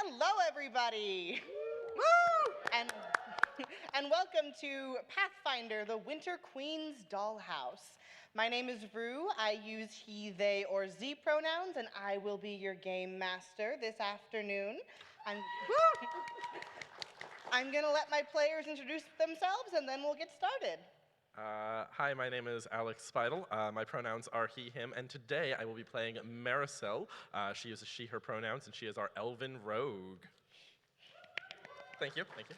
Hello, everybody! Woo! And welcome to Pathfinder, the Winter Queen's Dollhouse. My name is Rue. I use he, they, or ze pronouns, and I will be your game master this afternoon. I'm going to let my players introduce themselves, and then we'll get started. Hi, my name is Alex Speidel. My pronouns are he, him, and today I will be playing Merisiel. She uses she, her pronouns, and she is our elven rogue. Thank you, thank you.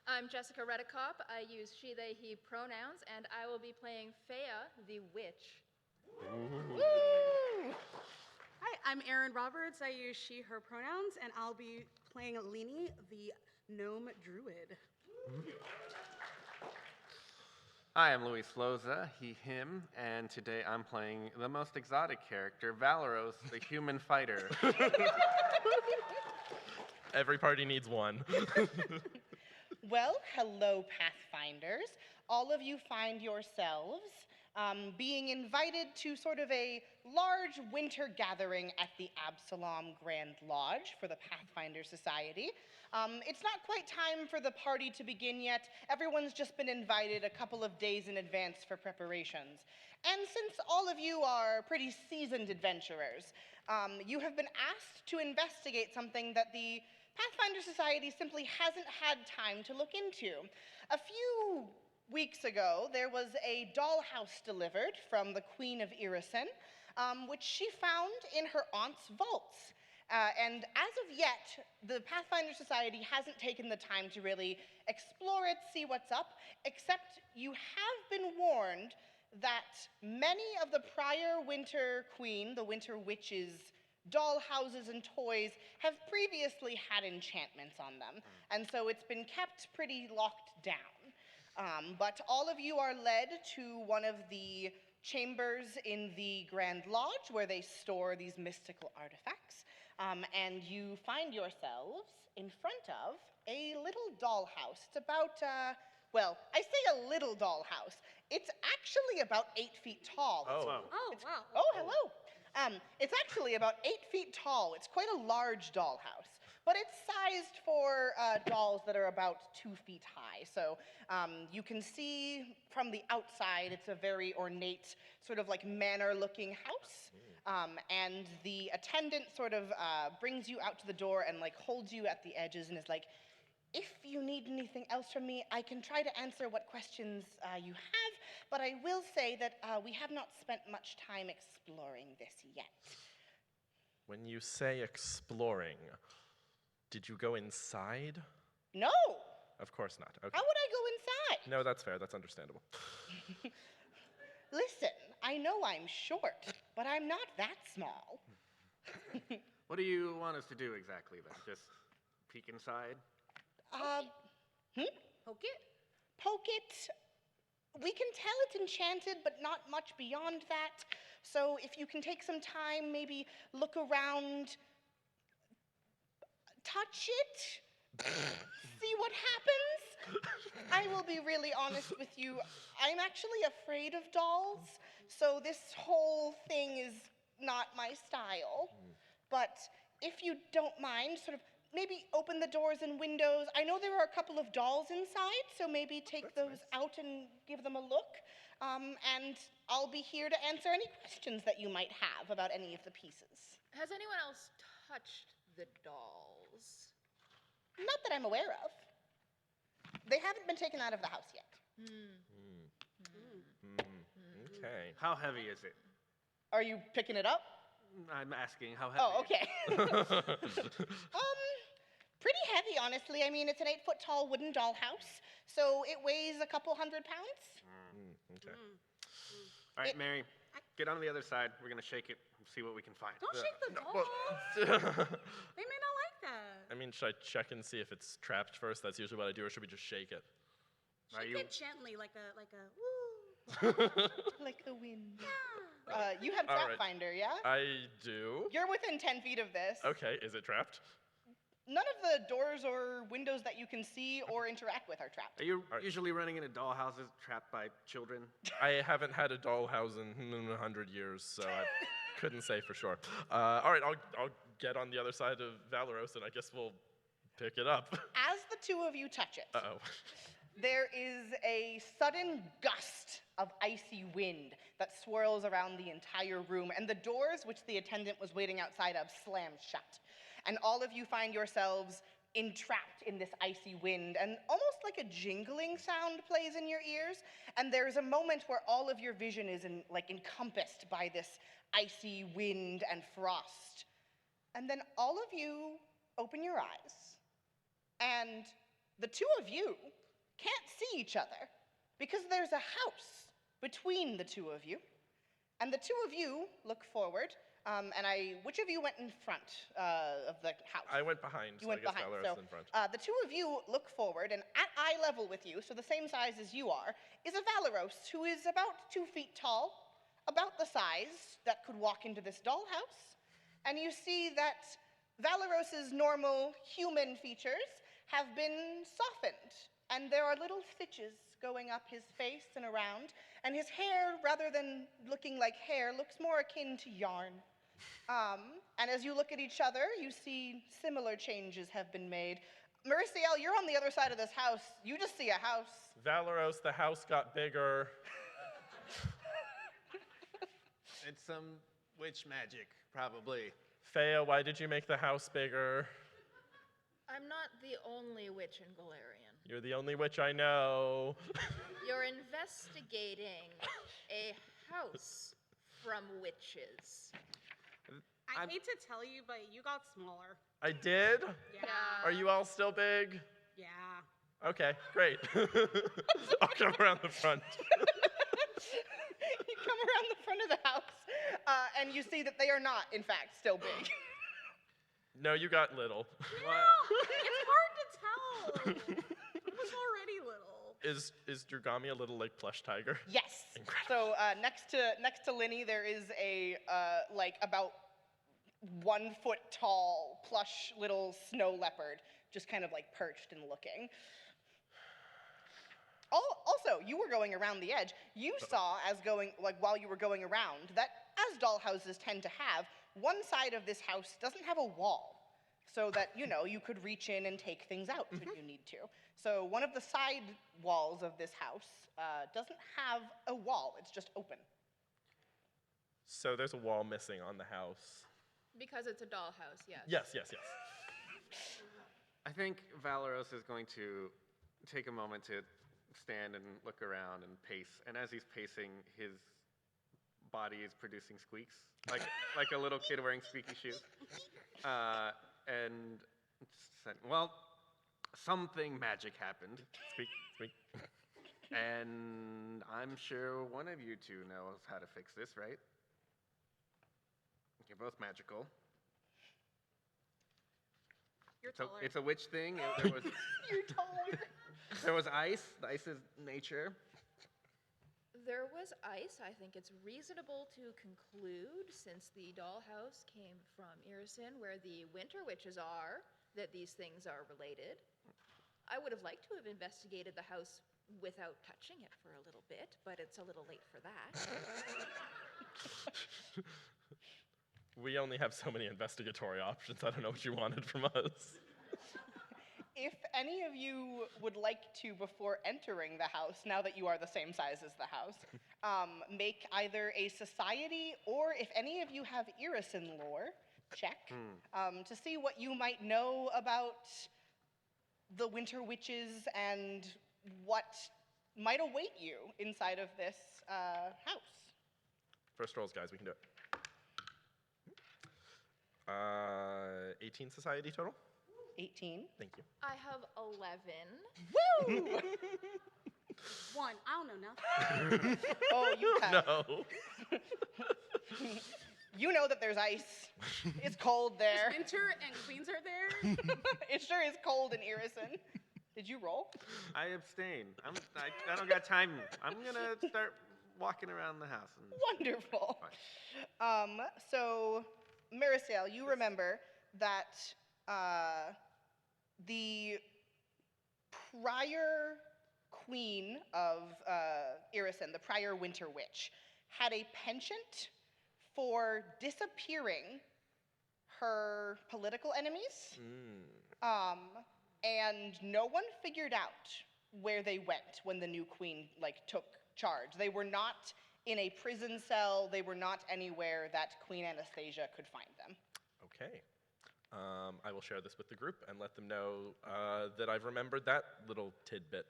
I'm Jessica Redekop. I use she, they, he pronouns, and I will be playing Feiya, the witch. Woo! Hi, I'm Erin Roberts. I use she, her pronouns, and I'll be playing Lini, the gnome druid. Hi, I'm Loza, he, him, and today I'm playing the most exotic character, Valeros, the human fighter. Every party needs one. Well, hello, Pathfinders. All of you find yourselves being invited to sort of a large winter gathering at the Absalom Grand Lodge for the Pathfinder Society. It's not quite time for the party to begin yet. Everyone's just been invited a couple of days in advance for preparations. And since all of you are pretty seasoned adventurers, you have been asked to investigate something that the Pathfinder Society simply hasn't had time to look into. A few weeks ago, there was a dollhouse delivered from the Queen of Erin, which she found in her aunt's vaults. And as of yet, the Pathfinder Society hasn't taken the time to really explore it, see what's up, except you have been warned that many of the prior Winter Queen, the Winter Witch's dollhouses and toys have previously had enchantments on them. And so it's been kept pretty locked down. But all of you are led to one of the chambers in the Grand Lodge where they store these mystical artifacts. And you find yourselves in front of a little dollhouse. It's about, well, I say a little dollhouse. It's actually about 8 feet tall. Oh. Wow. Oh, hello. It's actually about 8 feet tall. It's quite a large dollhouse, but it's sized for dolls that are about 2 feet high. So you can see from the outside, it's a very ornate, sort of like manor-looking house. And the attendant sort of brings you out to the door and like holds you at the edges and is like, if you need anything else from me, I can try to answer what questions you have, but I will say that we have not spent much time exploring this yet. When you say exploring, did you go inside? No! Of course not. Okay. How would I go inside? No, that's fair. That's understandable. Listen, I know I'm short, but I'm not that small. What do you want us to do exactly then? Just peek inside? Poke it? Poke it. We can tell it's enchanted, but not much beyond that. So if you can take some time, maybe look around, touch it, see what happens. I will be really honest with you. I'm actually afraid of dolls, so this whole thing is not my style. But if you don't mind, sort of maybe open the doors and windows. I know there are a couple of dolls inside, so maybe take those out and give them a look. And I'll be here to answer any questions that you might have about any of the pieces. Has anyone else touched the dolls? Not that I'm aware of. They haven't been taken out of the house yet. Okay. How heavy is it? Are you picking it up? I'm asking how heavy. Oh, okay. Pretty heavy, honestly. I mean, it's an 8-foot tall wooden dollhouse, so it weighs a couple 100 pounds. Okay. All right, Mary, get on the other side. We're going to shake it and see what we can find. Don't shake the dolls. They may not like that. I mean, should I check and see if it's trapped first? That's usually what I do, or should we just shake it? Shake it gently, like a woo. Like the wind. Yeah. You have All right. Pathfinder, yeah? I do. You're within 10 feet of this. Okay, is it trapped? none of the doors or windows that you can see or interact with are trapped. Are you usually running into dollhouses trapped by children? I haven't had a dollhouse in 100 years, so I couldn't say for sure. All right, I'll get on the other side of Valeros, and I guess we'll pick it up. As the two of you touch it, Uh-oh. there is a sudden gust of icy wind that swirls around the entire room, and the doors, which the attendant was waiting outside of, slam shut. And all of you find yourselves entrapped in this icy wind, and almost like a jingling sound plays in your ears, and there's a moment where all of your vision is encompassed by this icy wind and frost. And then all of you open your eyes, and the two of you can't see each other because there's a house between the two of you. And the two of you look forward, which of you went in front of the house? I went behind, You so went I guess behind. Valeros So is in front. the two of you look forward, and at eye level with you, so the same size as you are, is a Valeros who is about 2 feet tall, about the size that could walk into this dollhouse. And you see that Valeros's normal human features have been softened, and there are little stitches going up his face and around, and his hair, rather than looking like hair, looks more akin to yarn. And as you look at each other, you see similar changes have been made. Merisiel, you're on the other side of this house. You just see a house. Valeros, the house got bigger. It's some witch magic, probably. Feiya, why did you make the house bigger? I'm not the only witch in Galarian. You're the only witch I know. You're investigating a house from witches. I hate to tell you, but you got smaller. I did? Yeah. Are you all still big? Yeah. Okay, great. I'll come around the front. You come around the front of the house, and you see that they are not, in fact, still big. No, you got little. It's hard to tell. It was already little. Is Drugami a little like plush tiger? Yes. Incredible. So next to Lini, there is a about 1 foot tall plush little snow leopard, just kind of like perched and looking. Also, you were going around the edge. You saw while you were going around that, as dollhouses tend to have, one side of this house doesn't have a wall, so that you could reach in and take things out should you need to. So one of the side walls of this house doesn't have a wall; it's just open. So there's a wall missing on the house. Because it's a dollhouse, yes. Yes. I think Valeros is going to take a moment to stand and look around and pace. And as he's pacing, his body is producing squeaks, like a little kid wearing squeaky shoes. And said, well, something magic happened. Squeak, squeak. And I'm sure one of you two knows how to fix this, right? You're both magical. You're taller. It's a witch thing. There was, You're taller. there was ice. The ice is nature. There was ice. I think it's reasonable to conclude, since the dollhouse came from Irison, where the winter witches are, that these things are related. I would have liked to have investigated the house without touching it for a little bit, but it's a little late for that. We only have so many investigatory options. I don't know what you wanted from us. If any of you would like to, before entering the house, now that you are the same size as the house, make either a society or, if any of you have Irison lore, check to see what you might know about the winter witches and what might await you inside of this house. First rolls, guys. We can do it. 18 society total. 18. Thank you. I have 11. Woo! 1. I don't know nothing. Oh, you have. No. You know that there's ice. It's cold there. Winter and queens are there. It sure is cold in Irison. Did you roll? I abstain. I don't got time. I'm gonna start walking around the house. Wonderful. So, Merisiel, you remember that the prior queen of Irison, the prior Winter Witch, had a penchant for disappearing her political enemies, and no one figured out where they went when the new queen took charge. They were not in a prison cell. They were not anywhere that Queen Anastasia could find them. Okay. I will share this with the group and let them know that I've remembered that little tidbit.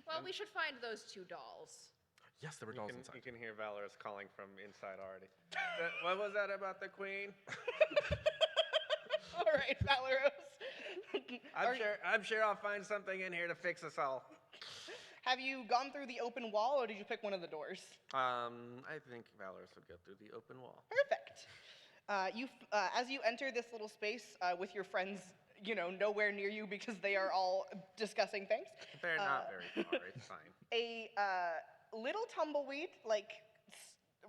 Well, we should find those 2 dolls. Yes, there were dolls You inside. can hear Valeros calling from inside already. What was that about the queen? All right, Valeros. I'm sure I'll find something in here to fix us all. Have you gone through the open wall, or did you pick one of the doors? I think Valeros would go through the open wall. Perfect. As you enter this little space with your friends, nowhere near you because they are all discussing things. They're not very far. It's fine. A little tumbleweed,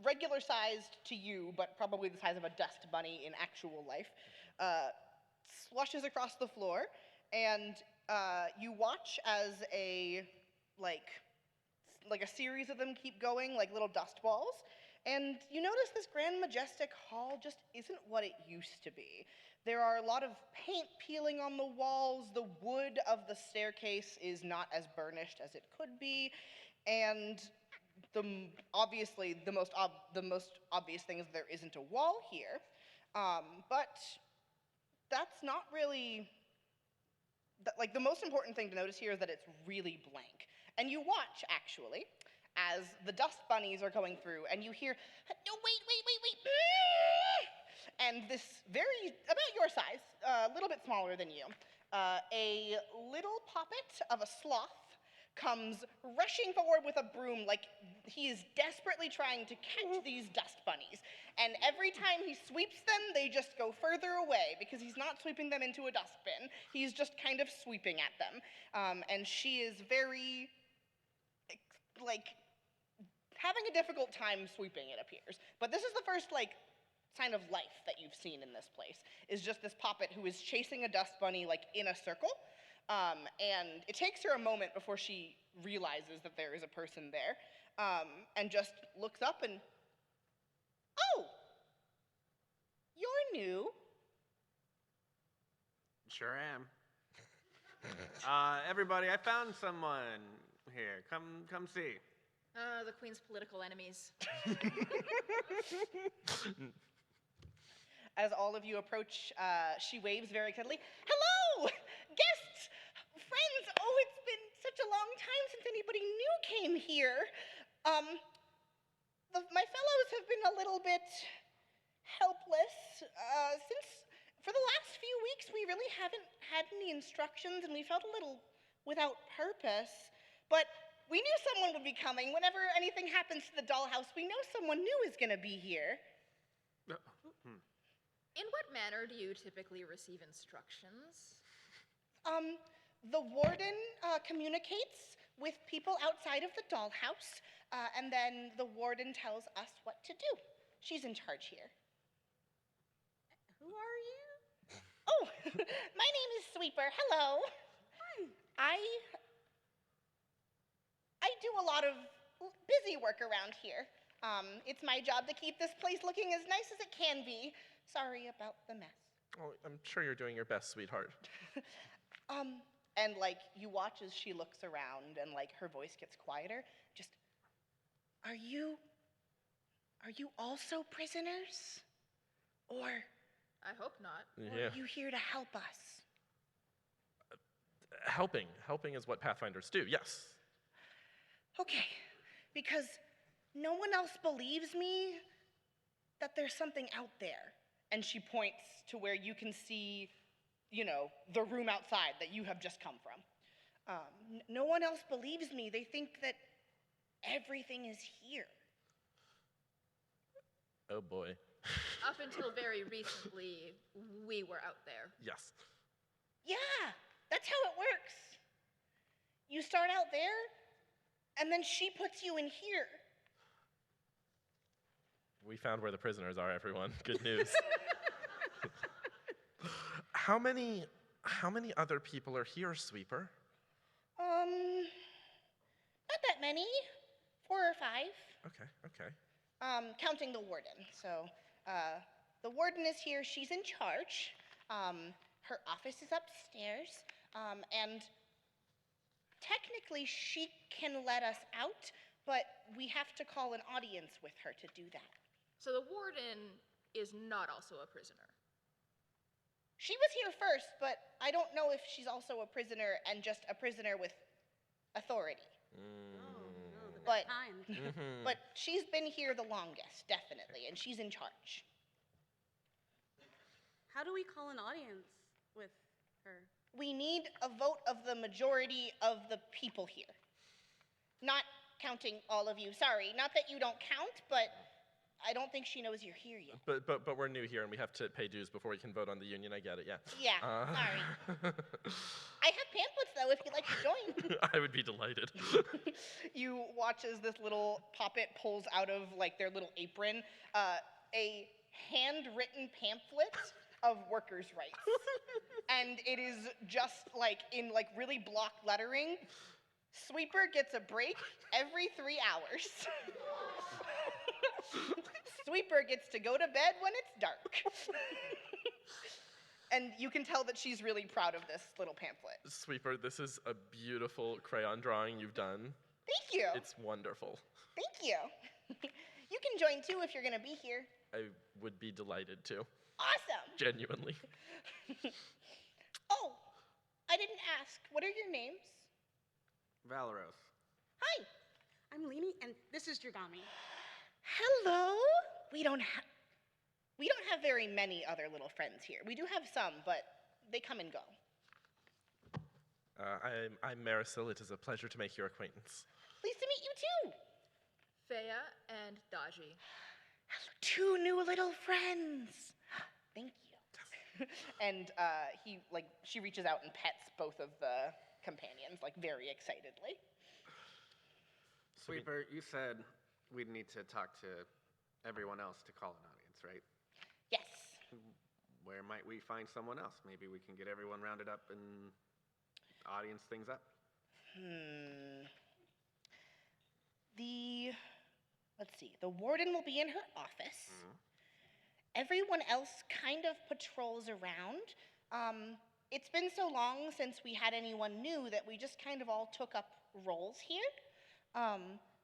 regular sized to you, but probably the size of a dust bunny in actual life, slushes across the floor, and you watch as a series of them keep going, like little dust balls, and you notice this grand majestic hall just isn't what it used to be. There are a lot of paint peeling on the walls, the wood of the staircase is not as burnished as it could be, and obviously the most obvious thing is there isn't a wall here, but that's not really, the most important thing to notice here is that it's really blank. And you watch, actually, as the dust bunnies are going through, and you hear, no, wait, and this about your size, a little bit smaller than you, a little poppet of a sloth comes rushing forward with a broom like he is desperately trying to catch these dust bunnies. And every time he sweeps them, they just go further away because he's not sweeping them into a dustbin. He's just kind of sweeping at them. And she is very, having a difficult time sweeping, it appears. But this is the first, sign of life that you've seen in this place, is just this poppet who is chasing a dust bunny, in a circle. And it takes her a moment before she realizes that there is a person there, and just looks up and, oh, you're new. Sure am. Everybody, I found someone here. Come see. The Queen's political enemies. As all of you approach, she waves very excitedly. Hello, guests, friends. Oh, it's been such a long time since anybody new came here. My fellows have been a little bit helpless since, for the last few weeks, we really haven't had any instructions, and we felt a little without purpose. But we knew someone would be coming. Whenever anything happens to the dollhouse, we know someone new is going to be here. In what manner do you typically receive instructions? The warden communicates with people outside of the dollhouse, and then the warden tells us what to do. She's in charge here. Who are you? Oh, my name is Sweeper. Hello. Hi. I do a lot of busy work around here. It's my job to keep this place looking as nice as it can be. Sorry about the mess. Oh, I'm sure you're doing your best, sweetheart. And you watch as she looks around and her voice gets quieter. Just, are you also prisoners? Or I hope not. Yeah. are you here to help us? Helping is what Pathfinders do, yes. Okay, because no one else believes me that there's something out there. And she points to where you can see, the room outside that you have just come from. No one else believes me. They think that everything is here. Oh boy. Up until very recently, we were out there. Yes. Yeah, that's how it works. You start out there, and then she puts you in here. We found where the prisoners are, everyone. Good news. How many How many other people are here, Sweeper? Not that many. 4 or 5. Okay. Counting the warden. So, the warden is here. She's in charge. Her office is upstairs. And technically, she can let us out, but we have to call an audience with her to do that. So the warden is not also a prisoner. She was here first, but I don't know if she's also a prisoner and just a prisoner with authority. Oh, no, the But- best kind. But she's been here the longest, definitely, and she's in charge. How do we call an audience with her? We need a vote of the majority of the people here. Not counting all of you. Sorry, not that you don't count, but I don't think she knows you're here yet. But we're new here and we have to pay dues before we can vote on the union. I get it, yeah. Yeah, sorry. I have pamphlets, though, if you'd like to join. I would be delighted. You watch as this little puppet pulls out of, like, their little apron a handwritten pamphlet of workers' rights. And it is just, like, in, like, really block lettering. Sweeper gets a break every 3 hours. Sweeper gets to go to bed when it's dark. And you can tell that she's really proud of this little pamphlet. Sweeper, this is a beautiful crayon drawing you've done. Thank you. It's wonderful. Thank you. You can join too if you're going to be here. I would be delighted to. Awesome. Genuinely. Oh, I didn't ask. What are your names? Valeros. Hi. I'm Lini, and this is Dragami. Hello. We don't have very many other little friends here. We do have some, but they come and go. I'm Merisiel. It is a pleasure to make your acquaintance. Pleased to meet you too. Feiya and Daji. Two new little friends. Thank you. And she reaches out and pets both of the companions, like, very excitedly. Sweeper, you said we'd need to talk to everyone else to call an audience, right? Yes. Where might we find someone else? Maybe we can get everyone rounded up and audience things up. Let's see. The warden will be in her office. Everyone else kind of patrols around. It's been so long since we had anyone new that we just kind of all took up roles here.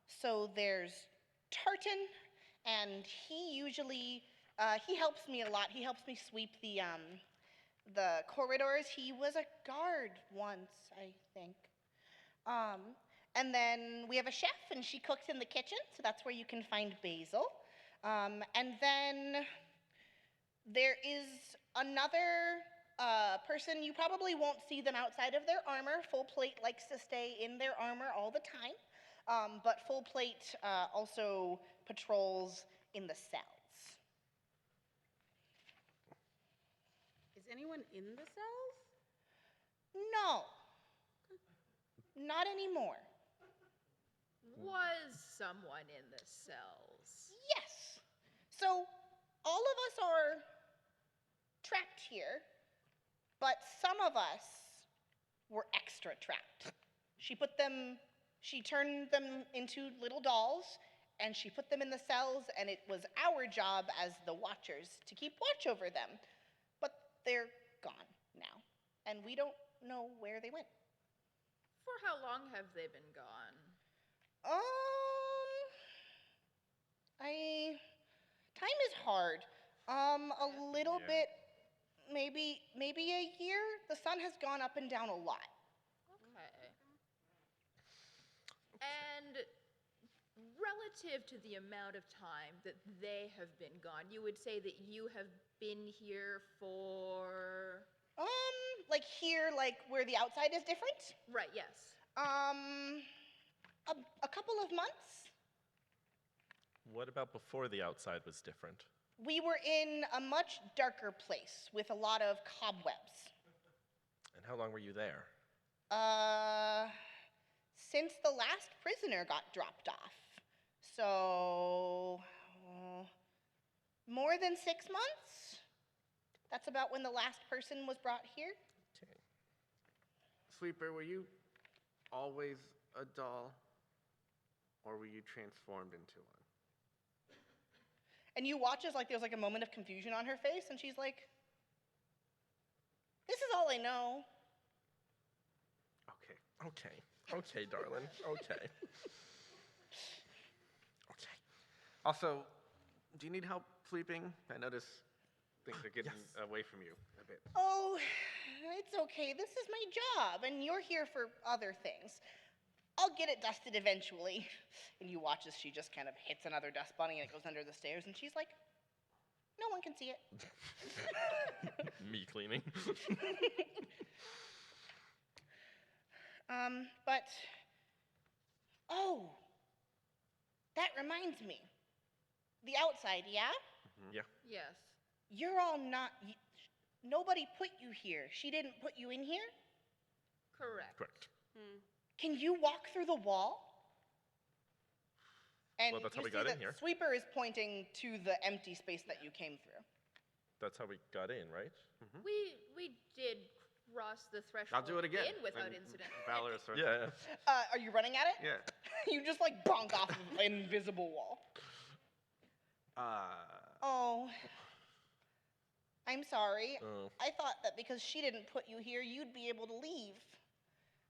So there's Tartan, and he usually, he helps me a lot. He helps me sweep the corridors. He was a guard once, I think. And then we have a chef, and she cooks in the kitchen, so that's where you can find Basil. And then there is another person. You probably won't see them outside of their armor. Full Plate likes to stay in their armor all the time, but Full Plate also patrols in the cells. Is anyone in the cells? No, not anymore. Was someone in the cells? Yes. So all of us are trapped here, but some of us were extra trapped. She turned them into little dolls, and she put them in the cells, and it was our job as the watchers to keep watch over them. But they're gone now, and we don't know where they went. For how long have they been gone? Time is hard. A little bit, maybe a year. The sun has gone up and down a lot. Okay. And relative to the amount of time that they have been gone, you would say that you have been here for... Like here, like where the outside is different? Right, yes. A couple of months. What about before the outside was different? We were in a much darker place with a lot of cobwebs. And how long were you there? Since the last prisoner got dropped off. So, more than 6 months? That's about when the last person was brought here. Okay. Sweeper, were you always a doll? Or were you transformed into one? And you watch as like there's like a moment of confusion on her face, and she's like, "This is all I know." Okay. Okay, darling. Okay. Okay. Also, do you need help sleeping? I notice things are getting Yes. away from you a bit. Oh, it's okay. This is my job, and you're here for other things. I'll get it dusted eventually. And you watch as she just kind of hits another dust bunny and it goes under the stairs, and she's like, "No one can see it." Me cleaning. But, oh, that reminds me. The outside, yeah? Yeah. Yes. You're all not, nobody put you here. She didn't put you in here? Correct. Correct. Can you walk through the wall? And Well, that's how you we see got in that here. Sweeper is pointing to the empty space that you came through. That's how we got in, right? We did cross the threshold I'll do it again. in without And incident. Valeros. Yeah. Are you running at it? Yeah. You just like bonk off of an invisible wall. Oh, I'm sorry. Oh. I thought that because she didn't put you here, you'd be able to leave.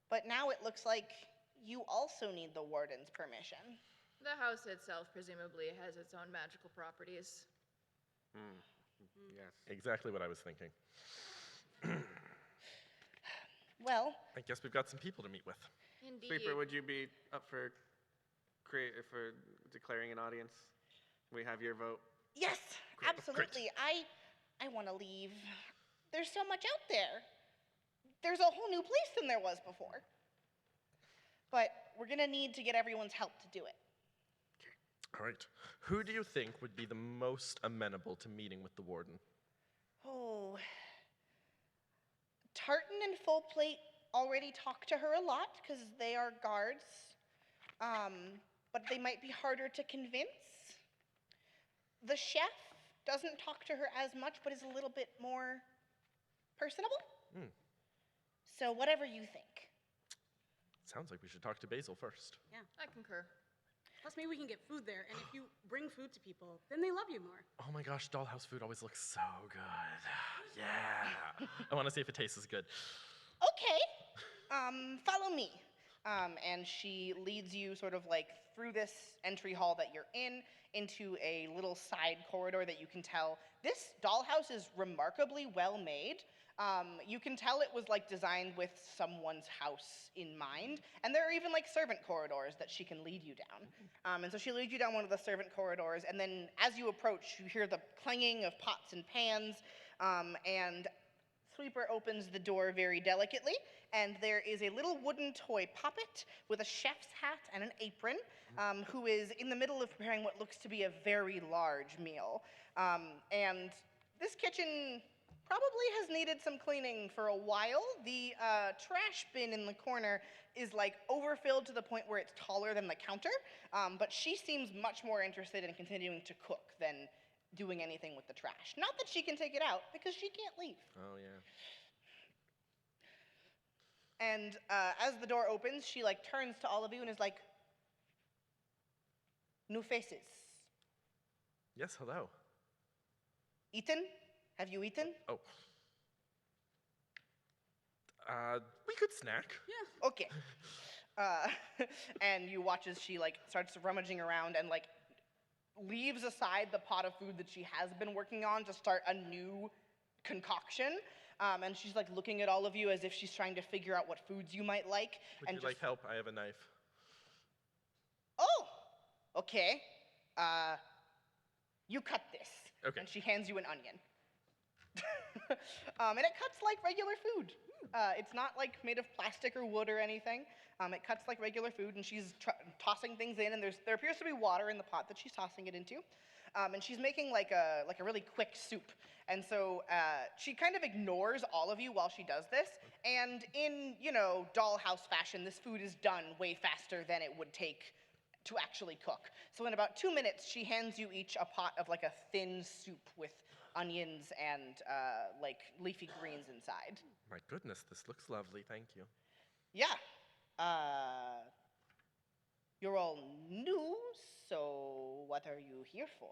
But now it looks like you also need the warden's permission. The house itself presumably has its own magical properties. Yes. Exactly what I was thinking. Well, I guess we've got some people to meet with. Indeed. Sweeper, would you be up for declaring an audience? We have your vote. yes, Great, absolutely. I want to leave. There's so much out there. There's a whole new place than there was before. But we're going to need to get everyone's help to do it. All right. Who do you think would be the most amenable to meeting with the warden? Oh. Tartan and Full Plate already talk to her a lot because they are guards. But they might be harder to convince. The chef doesn't talk to her as much, but is a little bit more personable. So whatever you think. Sounds like we should talk to Basil first. I concur. Plus, maybe we can get food there, and if you bring food to people, then they love you more. Oh my gosh, Dollhouse food always looks so good. Yeah. I want to see if it tastes as good. Okay, follow me. And she leads you sort of like through this entry hall that you're in into a little side corridor that you can tell. This dollhouse is remarkably well made. You can tell it was like designed with someone's house in mind. And there are even like servant corridors that she can lead you down. And so she leads you down one of the servant corridors, and then as you approach, you hear the clanging of pots and pans, and Sweeper opens the door very delicately, and there is a little wooden toy puppet with a chef's hat and an apron, who is in the middle of preparing what looks to be a very large meal. And this kitchen probably has needed some cleaning for a while. The trash bin in the corner is like overfilled to the point where it's taller than the counter, but she seems much more interested in continuing to cook than doing anything with the trash. Not that she can take it out, because she can't leave. Oh, yeah. And as the door opens, she like turns to all of you and is like, "New faces. Yes, hello. Eaten? Have you eaten?" Oh. We could snack. Okay. And you watch as she like starts rummaging around and like leaves aside the pot of food that she has been working on to start a new concoction. And she's like looking at all of you as if she's trying to figure out what foods you might like. Would and you like help? I have a knife. Oh, okay. You cut this. Okay. And she hands you an onion. And it cuts like regular food. It's not like made of plastic or wood or anything. It cuts like regular food, and she's tossing things in, and there appears to be water in the pot that she's tossing it into. And she's making like a really quick soup. And so she kind of ignores all of you while she does this. And in, dollhouse fashion, this food is done way faster than it would take to actually cook. So in about 2 minutes, she hands you each a pot of like a thin soup with onions and like leafy greens inside. My goodness, this looks lovely. Thank you. Yeah. Uh, you're all new, so what are you here for?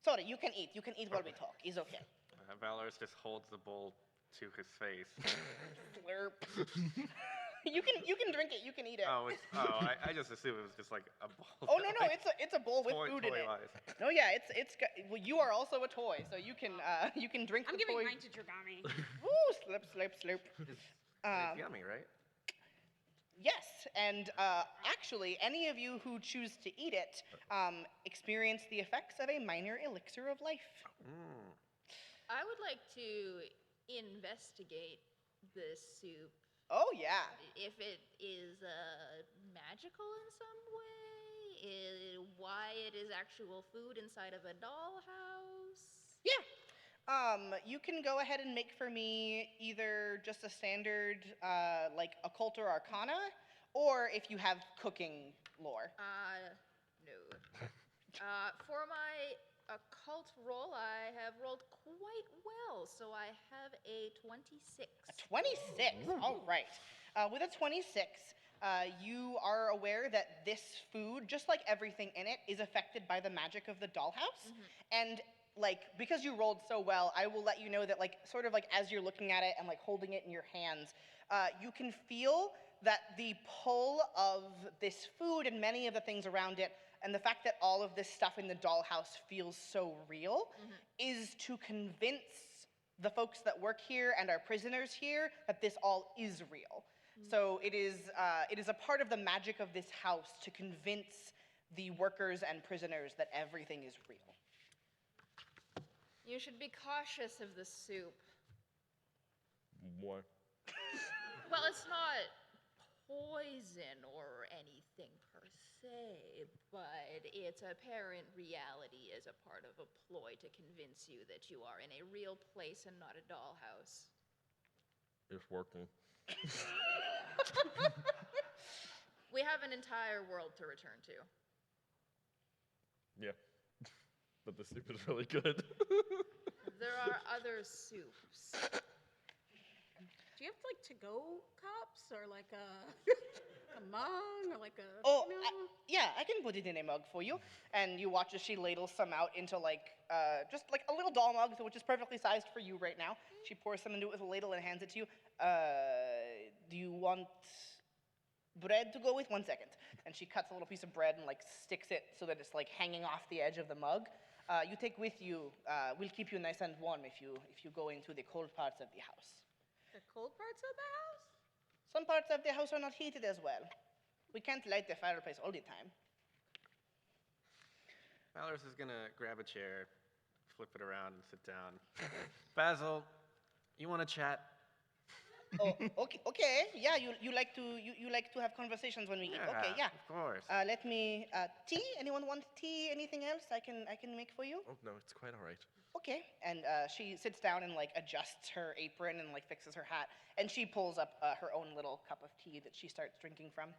Sorry, you can eat. You can eat while we talk. It's okay. Valeros just holds the bowl to his face. Slurp. you can drink it. You can eat it. I just assumed it was just like a bowl. Oh no, it's a bowl with food in it. Toy-wise. No, yeah, well, you are also a toy, so you can drink I'm the giving toy. mine to Dragami. Woo, slurp, slurp, slurp. It's yummy, right? Yes, and actually, any of you who choose to eat it experience the effects of a minor elixir of life. Mm. I would like to investigate this soup. Oh yeah. If it is magical in some way, why it is actual food inside of a dollhouse. Yeah. You can go ahead and make for me either just a standard like occult or arcana, or if you have cooking lore. No. For my occult roll, I have rolled quite well, so I have a 26. A 26. All right. With a 26, you are aware that this food, just like everything in it, is affected by the magic of the dollhouse. And like, because you rolled so well, I will let you know that like, sort of like as you're looking at it and like holding it in your hands, you can feel that the pull of this food and many of the things around it, and the fact that all of this stuff in the dollhouse feels so real, is to convince the folks that work here and our prisoners here that this all is real. So it is a part of the magic of this house to convince the workers and prisoners that everything is real. You should be cautious of the soup. Why? Well, it's not poison or anything per se, but its apparent reality is a part of a ploy to convince you that you are in a real place and not a dollhouse. It's working. We have an entire world to return to. Yeah. But the soup is really good. There are other soups. Do you have like to-go cups or like a mug or like a? Oh, you know? yeah, I can put it in a mug for you. And you watch as she ladles some out into like, just like a little doll mug, which is perfectly sized for you right now. She pours some into it with a ladle and hands it to you. Do you want bread to go with? 1 second. And she cuts a little piece of bread and like sticks it so that it's like hanging off the edge of the mug. You take with you, we'll keep you nice and warm if you go into the cold parts of the house. The cold parts of the house? Some parts of the house are not heated as well. We can't light the fireplace all the time. Valeros is gonna grab a chair, flip it around, and sit down. Basil, you want to chat? Oh, okay. Yeah, you like to have conversations when we eat. Okay, yeah. Of course. Let me tea. Anyone want tea? Anything else I can make for you? Oh, no, it's quite all right. Okay. And she sits down and like adjusts her apron and like fixes her hat, and she pulls up her own little cup of tea that she starts drinking from.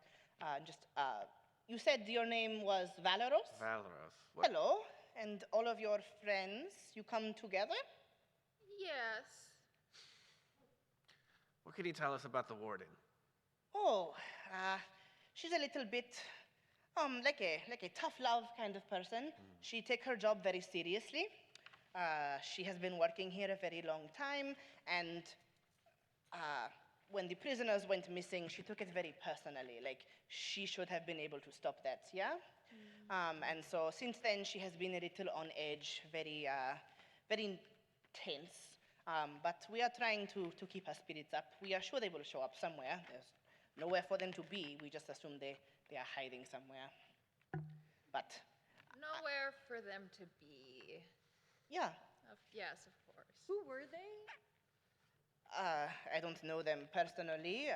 You said your name was Valeros? Valeros. Hello. And all of your friends, you come together? Yes. What can you tell us about the warden? Oh, she's a little bit, like a tough love kind of person. She takes her job very seriously. She has been working here a very long time, and when the prisoners went missing, she took it very personally. Like, she should have been able to stop that, yeah? And so since then, she has been a little on edge, very tense. But we are trying to keep her spirits up. We are sure they will show up somewhere. There's nowhere for them to be. We just assume they are hiding somewhere. But Nowhere for them to be. yeah, Yes, of course. Who were they? I don't know them personally.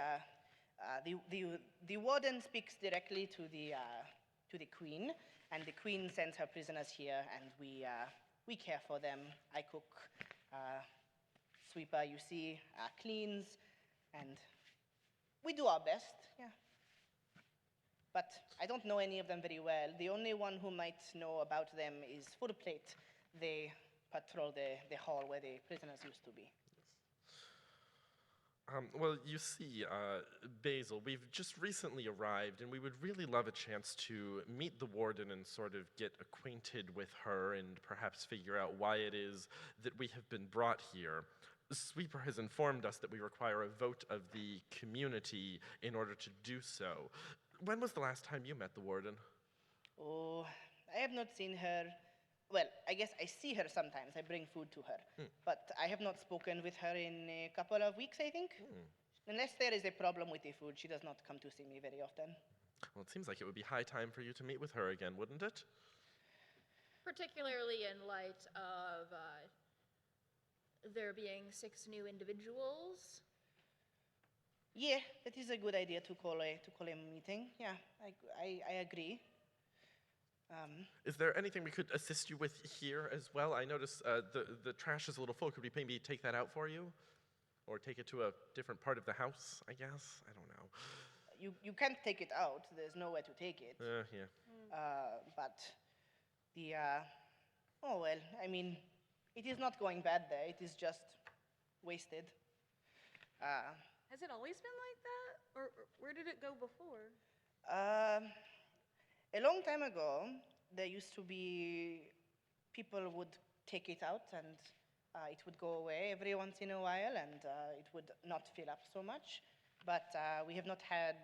The warden speaks directly to the queen, and the queen sends her prisoners here, and we care for them. I cook. Sweeper, you see, cleans, and we do our best, yeah. But I don't know any of them very well. The only one who might know about them is Footplate. They patrol the hall where the prisoners used to be. Well, you see, Basil, we've just recently arrived, and we would really love a chance to meet the warden and sort of get acquainted with her and perhaps figure out why it is that we have been brought here. Sweeper has informed us that we require a vote of the community in order to do so. When was the last time you met the warden? Oh, I have not seen her. Well, I guess I see her sometimes. I bring food to her. But I have not spoken with her in a couple of weeks, I think. Unless there is a problem with the food, she does not come to see me very often. Well, it seems like it would be high time for you to meet with her again, wouldn't it? Particularly in light of there being 6 new individuals. Yeah, that is a good idea to call a meeting. Yeah, I agree. Is there anything we could assist you with here as well? I notice the trash is a little full. Could we maybe take that out for you? Or take it to a different part of the house, I guess? I don't know. You can't take it out. There's nowhere to take it. Yeah. But the, oh well, I mean, it is not going bad there. It is just wasted. Has it always been like that? Or where did it go before? A long time ago, there used to be people would take it out and it would go away every once in a while and it would not fill up so much. But we have not had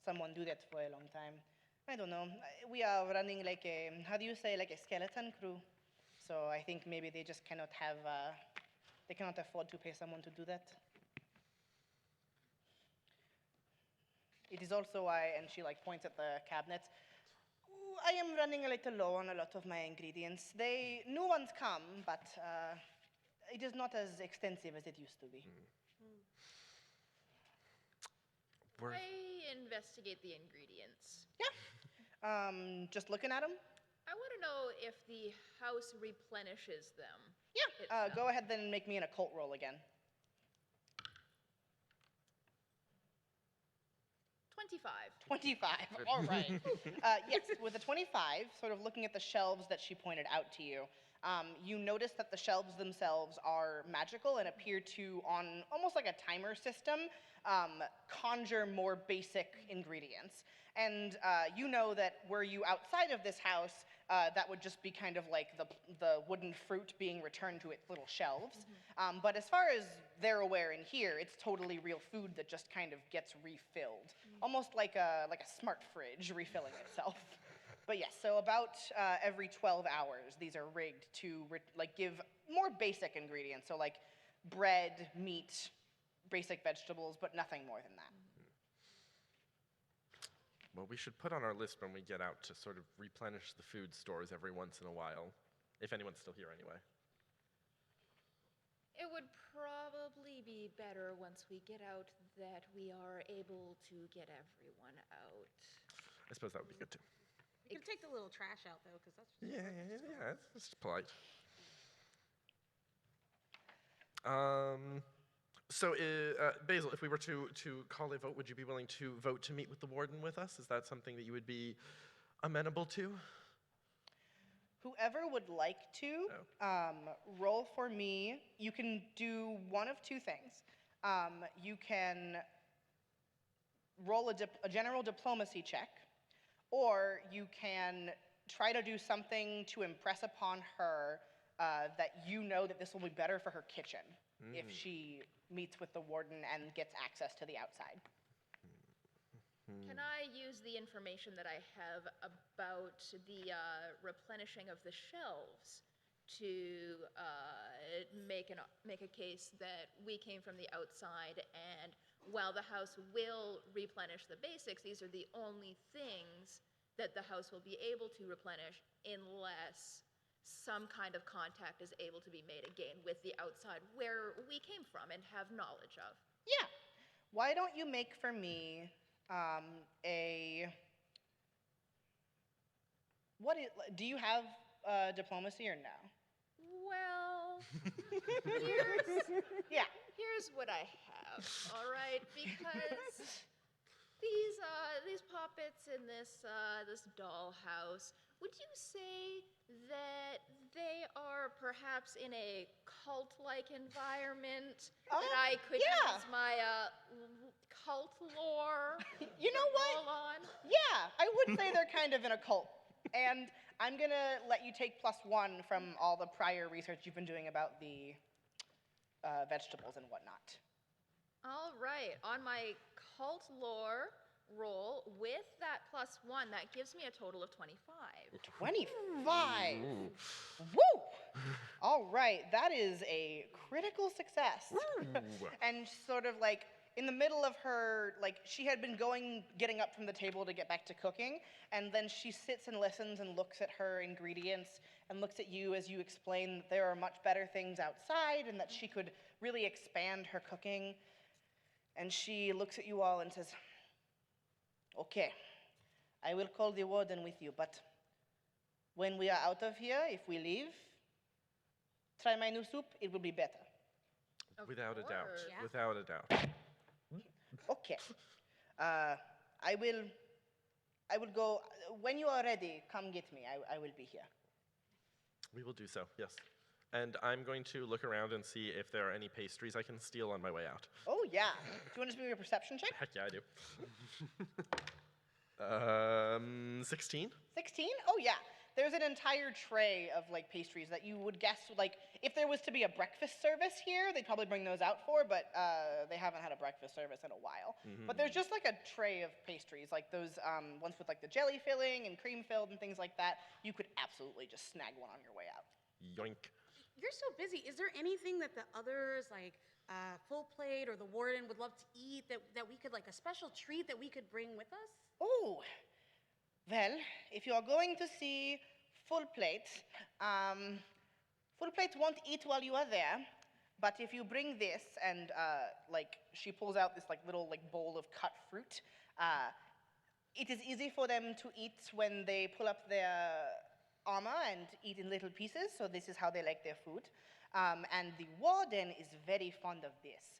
someone do that for a long time. I don't know. We are running like a, how do you say, like a skeleton crew. So I think maybe they just cannot have, they cannot afford to pay someone to do that. It is also why, and she like points at the cabinets, I am running a little low on a lot of my ingredients. New ones come, but it is not as extensive as it used to be. I investigate the ingredients. Yeah. Just looking at them? I want to know if the house replenishes them. Yeah. Go ahead then and make me an occult roll again. 25. All right. Yes, with a 25, sort of looking at the shelves that she pointed out to you, you notice that the shelves themselves are magical and appear to, on almost like a timer system, conjure more basic ingredients. And you know that were you outside of this house, that would just be kind of like the wooden fruit being returned to its little shelves. But as far as they're aware in here, it's totally real food that just kind of gets refilled. Almost like a smart fridge refilling itself. But yes, so about every 12 hours, these are rigged to give more basic ingredients. So like bread, meat, basic vegetables, but nothing more than that. Well, we should put on our list when we get out to sort of replenish the food stores every once in a while, if anyone's still here anyway. It would probably be better once we get out that we are able to get everyone out. I suppose that would be good too. We can take the little trash out, though, because that's just... Yeah, it's just polite. So, Basil, if we were to call a vote, would you be willing to vote to meet with the warden with us? Is that something that you would be amenable to? Whoever would like to, roll for me. You can do one of two things. You can roll a general diplomacy check, or you can try to do something to impress upon her that you know that this will be better for her kitchen if she meets with the warden and gets access to the outside. Can I use the information that I have about the replenishing of the shelves to make a case that we came from the outside, and while the house will replenish the basics, these are the only things that the house will be able to replenish unless some kind of contact is able to be made again with the outside where we came from and have knowledge of. Yeah. Why don't you make for me do you have diplomacy or no? Well, here's what I have, all right? Because these puppets in this dollhouse, would you say that they are perhaps in a cult-like environment Oh, that I could yeah. use my cult lore You know what? roll on. Yeah, I would say they're kind of in a cult. And I'm gonna let you take +1 from all the prior research you've been doing about the vegetables and whatnot. All right, on my cult lore roll with that +1, that gives me a total of 25. 25. Woo! All right, that is a critical success. And sort of like in the middle of her, like she had been getting up from the table to get back to cooking, and then she sits and listens and looks at her ingredients and looks at you as you explain that there are much better things outside and that she could really expand her cooking. And she looks at you all and says, "Okay, I will call the warden with you, but when we are out of here, if we leave, try my new soup, it will be better." Of Without a doubt. course. Yeah. Without a doubt. Okay. I will go, when you are ready, come get me, I will be here. We will do so, yes. And I'm going to look around and see if there are any pastries I can steal on my way out. Oh yeah, do you want to just do a perception check? Heck yeah, I do. 16? 16? Oh yeah. There's an entire tray of like pastries that you would guess, like, if there was to be a breakfast service here, they'd probably bring those out for, but they haven't had a breakfast service in a while. But there's just like a tray of pastries, like those ones with like the jelly filling and cream filled and things like that. You could absolutely just snag one on your way out. Yoink. You're so busy. Is there anything that the others, like Full Plate or the warden, would love to eat that we could, like a special treat that we could bring with us? Oh, well, if you are going to see Full Plate, Full Plate won't eat while you are there, but if you bring this and, like, she pulls out this, like, little, like, bowl of cut fruit, it is easy for them to eat when they pull up their armor and eat in little pieces, so this is how they like their food. And the warden is very fond of this.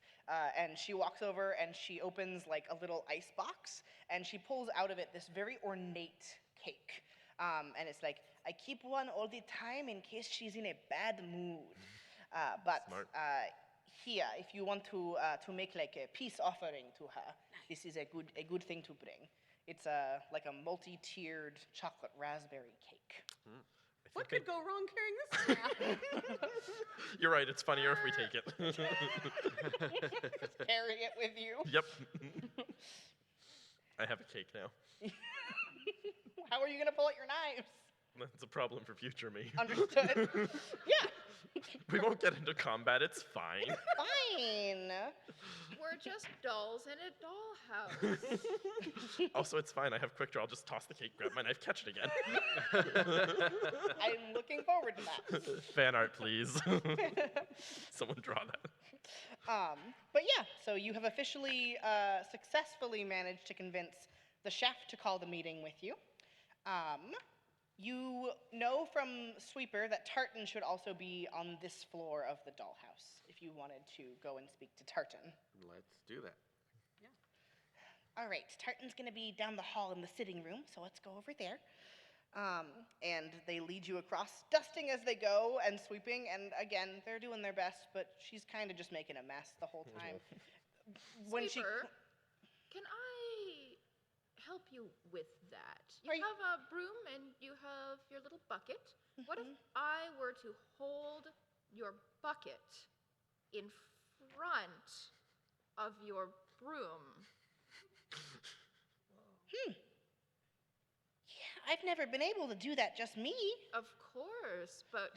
And she walks over and she opens like a little ice box and she pulls out of it this very ornate cake. And it's like, I keep one all the time in case she's in a bad mood. But Smart. Here, if you want to make like a peace offering to her, this is a good thing to bring. It's like a multi-tiered chocolate raspberry cake. What could go wrong carrying this around? You're right, it's funnier if we take it. Just carry it with you. Yep. I have a cake now. How are you gonna pull out your knives? That's a problem for future me. Understood. Yeah. We won't get into combat, it's fine. Fine. We're just dolls in a dollhouse. Also, it's fine, I have quick draw. I'll just toss the cake, grab my knife, catch it again. I'm looking forward to that. Fan art, please. Someone draw that. But yeah, so you have officially successfully managed to convince the chef to call the meeting with you. You know from Sweeper that Tartan should also be on this floor of the dollhouse, if you wanted to go and speak to Tartan. Let's do that. All right, Tartan's gonna be down the hall in the sitting room, so let's go over there. And they lead you across, dusting as they go and sweeping, and again, they're doing their best, but she's kind of just making a mess the whole time. Sweeper, can I help you with that? You Are you- have a broom and you have your little bucket. What if I were to hold your bucket in front of your broom? Yeah, I've never been able to do that, just me. Of course, but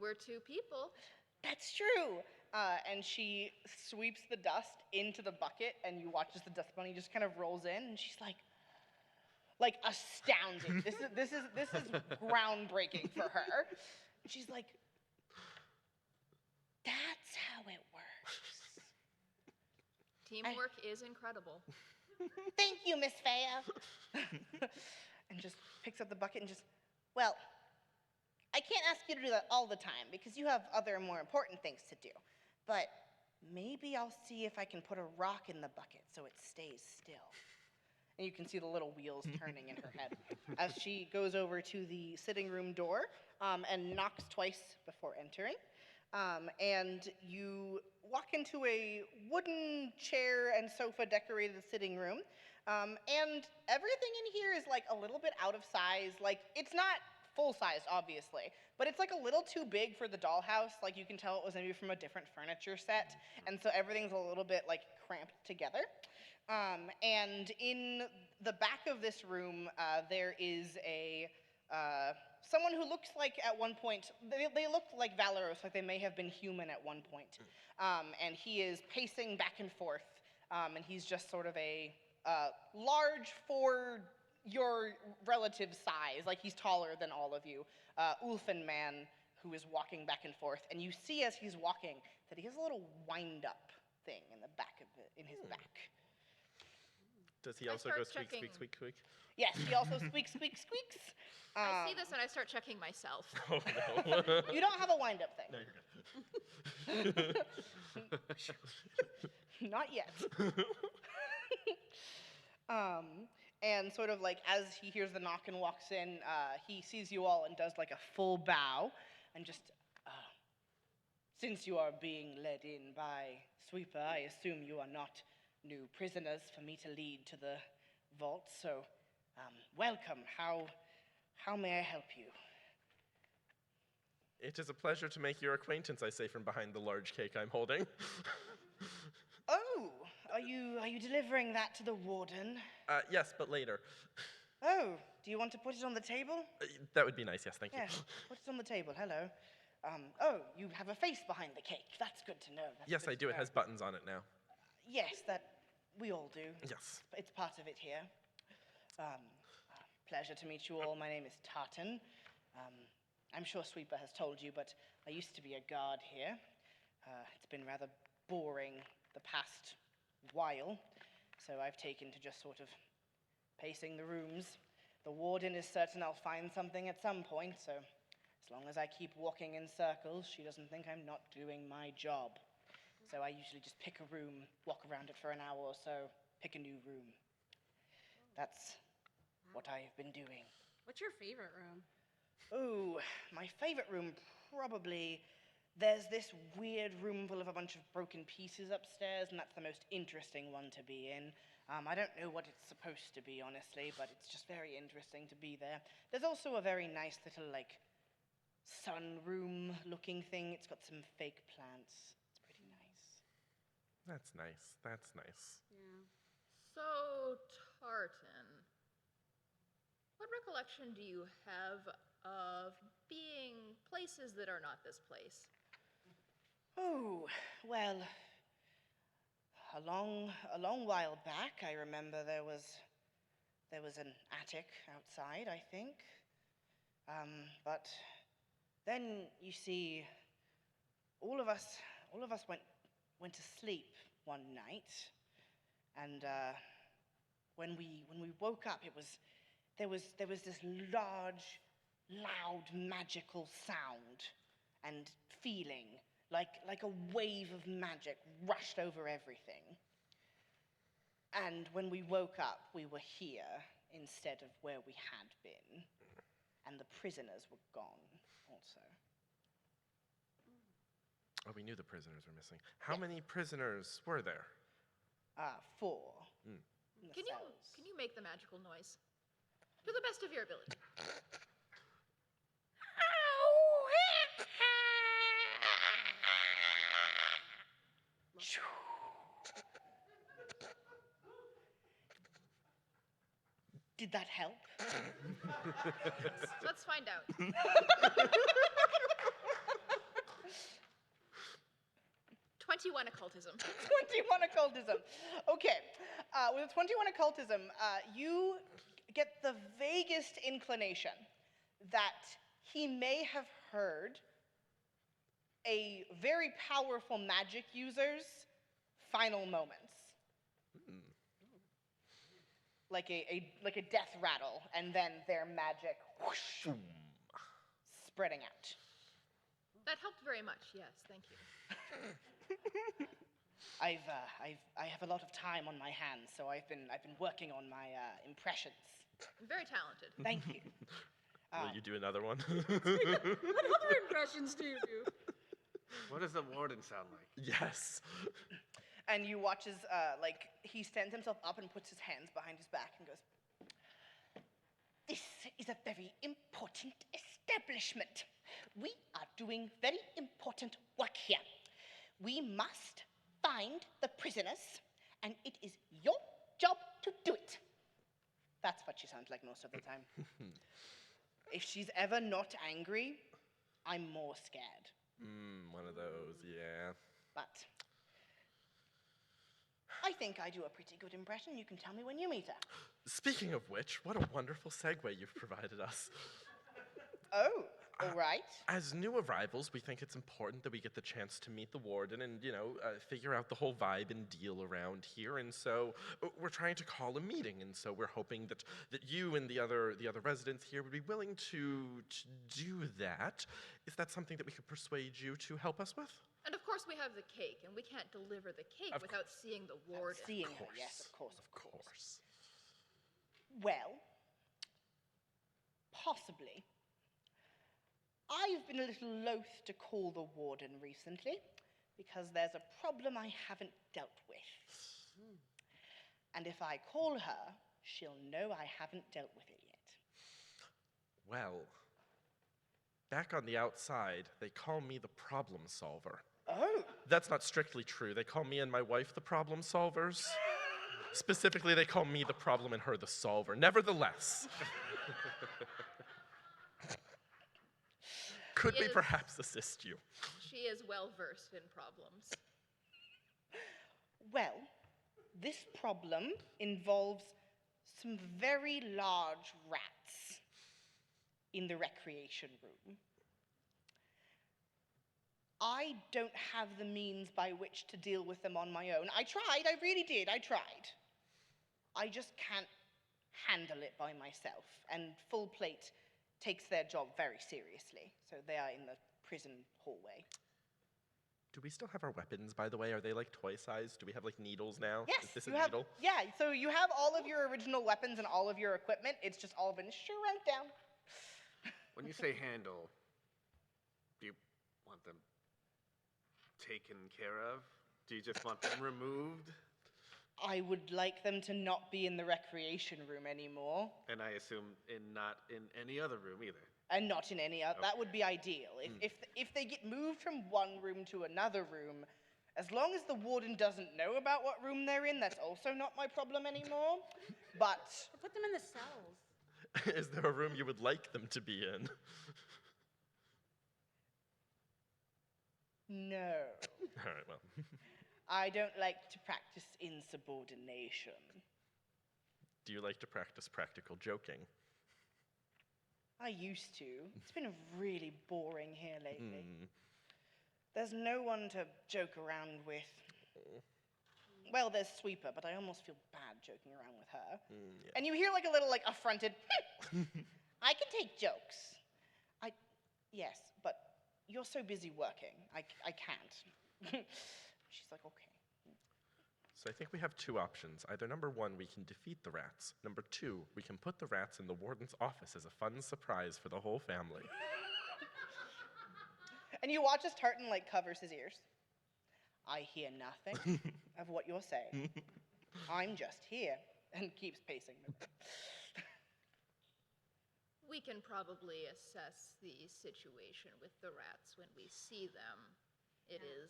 we're two people. That's true. And she sweeps the dust into the bucket, and you watch as the dust bunny just kind of rolls in, and she's like astounded. This is groundbreaking for her. And she's like, that's how it works. Teamwork is incredible. Thank you, Miss Feiya. And just picks up the bucket and just, well, I can't ask you to do that all the time because you have other more important things to do. But maybe I'll see if I can put a rock in the bucket so it stays still. And you can see the little wheels turning in her head as she goes over to the sitting room door and knocks twice before entering. And you walk into a wooden chair and sofa decorated sitting room. And everything in here is like a little bit out of size. Like, it's not full-sized, obviously, but it's like a little too big for the dollhouse. Like, you can tell it was maybe from a different furniture set, and so everything's a little bit like cramped together. And in the back of this room, there is someone who looks like at one point, they look like Valeros, like they may have been human at one point. And he is pacing back and forth, and he's just sort of a large for your relative size, like he's taller than all of you, Ulfin man who is walking back and forth. And you see as he's walking that he has a little wind-up thing in the back of it, in his back. Does he I also start go squeak, checking- squeak, squeak, squeak? Yes, he also squeaks, squeaks, squeaks. I see this and I start checking myself. Oh, no. You don't have a wind-up thing. No, you're good. Not yet. And sort of like as he hears the knock and walks in, he sees you all and does like a full bow and just, since you are being led in by Sweeper, I assume you are not new prisoners for me to lead to the vault, so welcome. How may I help you? It is a pleasure to make your acquaintance, I say from behind the large cake I'm holding. Oh, are you delivering that to the warden? Yes, but later. Oh, do you want to put it on the table? That would be nice, yes, thank you. Yes, put it on the table. Hello. Oh, you have a face behind the cake. That's good to know. That's Yes, good I to do. It know. has buttons on it now. Yes, that we all do. Yes. It's part of it here. Pleasure to meet you all. My name is Tartan. I'm sure Sweeper has told you, but I used to be a guard here. It's been rather boring the past while, so I've taken to just sort of pacing the rooms. The warden is certain I'll find something at some point, so as long as I keep walking in circles, she doesn't think I'm not doing my job. So I usually just pick a room, walk around it for an hour or so, pick a new room. That's what I have been doing. What's your favorite room? Ooh, my favorite room probably, there's this weird room full of a bunch of broken pieces upstairs, and that's the most interesting one to be in. I don't know what it's supposed to be, honestly, but it's just very interesting to be there. There's also a very nice little, like, sunroom-looking thing. It's got some fake plants. It's pretty nice. That's nice. That's nice. Yeah. So, Tartan, what recollection do you have of being places that are not this place? Oh, well, a long while back, I remember there was an attic outside, I think. But then you see, all of us went to sleep one night, and when we woke up, there was this large, loud, magical sound and feeling. Like a wave of magic rushed over everything. And when we woke up, we were here instead of where we had been. And the prisoners were gone also. Oh, we knew the prisoners were missing. How many prisoners were there? 4. Mm. In the Can cells. you make the magical noise? To the best of your ability. Did that help? Let's find out. 21 occultism. 21 occultism. Okay. With 21 occultism, you get the vaguest inclination that he may have heard a very powerful magic user's final moments. Like a death rattle, and then their magic whoosh, spreading out. That helped very much, yes, thank you. I have a lot of time on my hands, so I've been working on my impressions. Very talented. Thank you. Will you do another one? What other impressions do you do? What does the warden sound like? Yes. And you watch as, he stands himself up and puts his hands behind his back and goes, "This is a very important establishment. We are doing very important work here. We must find the prisoners, and it is your job to do it." That's what she sounds like most of the time. If she's ever not angry, I'm more scared. One of those, yeah. But I think I do a pretty good impression. You can tell me when you meet her. Speaking of which, what a wonderful segue you've provided us. Oh, all right. As new arrivals, we think it's important that we get the chance to meet the warden and, figure out the whole vibe and deal around here. And so we're trying to call a meeting. And so we're hoping that you and the other residents here would be willing to do that. Is that something that we could persuade you to help us with? And of course we have the cake, and we can't deliver the cake without seeing the warden. Seeing her, yes, of course. Of course. Well, possibly. I've been a little loath to call the warden recently because there's a problem I haven't dealt with. And if I call her, she'll know I haven't dealt with it yet. Well, back on the outside, they call me the problem solver. Oh, That's not strictly true. They call me and my wife the problem solvers. Specifically, they call me the problem and her the solver. Nevertheless, could we Yes. perhaps assist you? She is well versed in problems. well, this problem involves some very large rats in the recreation room. I don't have the means by which to deal with them on my own. I tried, I really did, I tried. I just can't handle it by myself, and Full Plate takes their job very seriously, so they are in the prison hallway. Do we still have our weapons, by the way? Are they like toy sized? Do we have like needles now? Yes, Is this you a have, needle? yeah, so you have all of your original weapons and all of your equipment, it's just all been shrunk down. When you say handle, do you want them taken care of? Do you just want them removed? I would like them to not be in the recreation room anymore, And I assume not in any other room either. and not in any other. That would be ideal. If they get moved from one room to another room, as long as the warden doesn't know about what room they're in, that's also not my problem anymore. But Or put them in the cells. Is there a room you would like them to be in? no, All right, well. I don't like to practice insubordination. Do you like to practice practical joking? I used to. It's been really boring here lately. Hmm. There's no one to joke around with. Well, there's Sweeper, but I almost feel bad joking around with her. Yeah. And you hear like a little like affronted, I can take jokes. Yes, but you're so busy working. I can't. She's like, okay. So I think we have two options. Either number one, we can defeat the rats. Number two, we can put the rats in the warden's office as a fun surprise for the whole family. And you watch as Tartan like covers his ears. I hear nothing of what you're saying. I'm just here, and keeps pacing. We can probably assess the situation with the rats when we see them. It is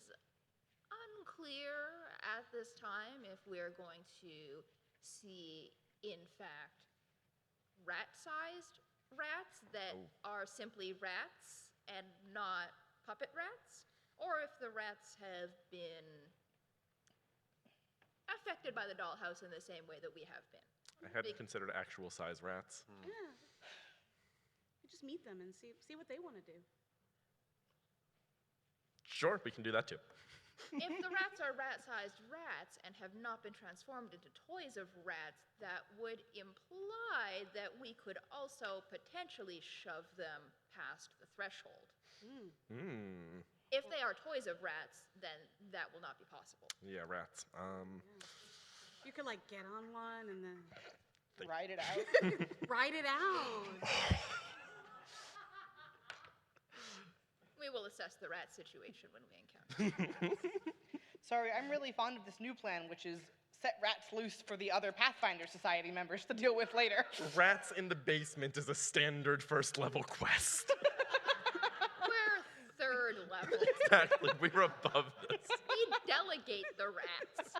unclear at this time if we're going to see, in fact, rat-sized rats that are simply rats and not puppet rats, or if the rats have been affected by the dollhouse in the same way that we have been. I hadn't considered actual size rats. Yeah. You just meet them and see what they want to do. Sure, we can do that too. If the rats are rat-sized rats and have not been transformed into toys of rats, that would imply that we could also potentially shove them past the threshold. If they are toys of rats, then that will not be possible. Yeah, rats. You could like get on one and then Ride it out. ride it out. We will assess the rat situation when we encounter it. Sorry, I'm really fond of this new plan, which is set rats loose for the other Pathfinder Society members to deal with later. Rats in the basement is a standard first level quest. We're third level. Exactly, we're above this. We delegate the rats.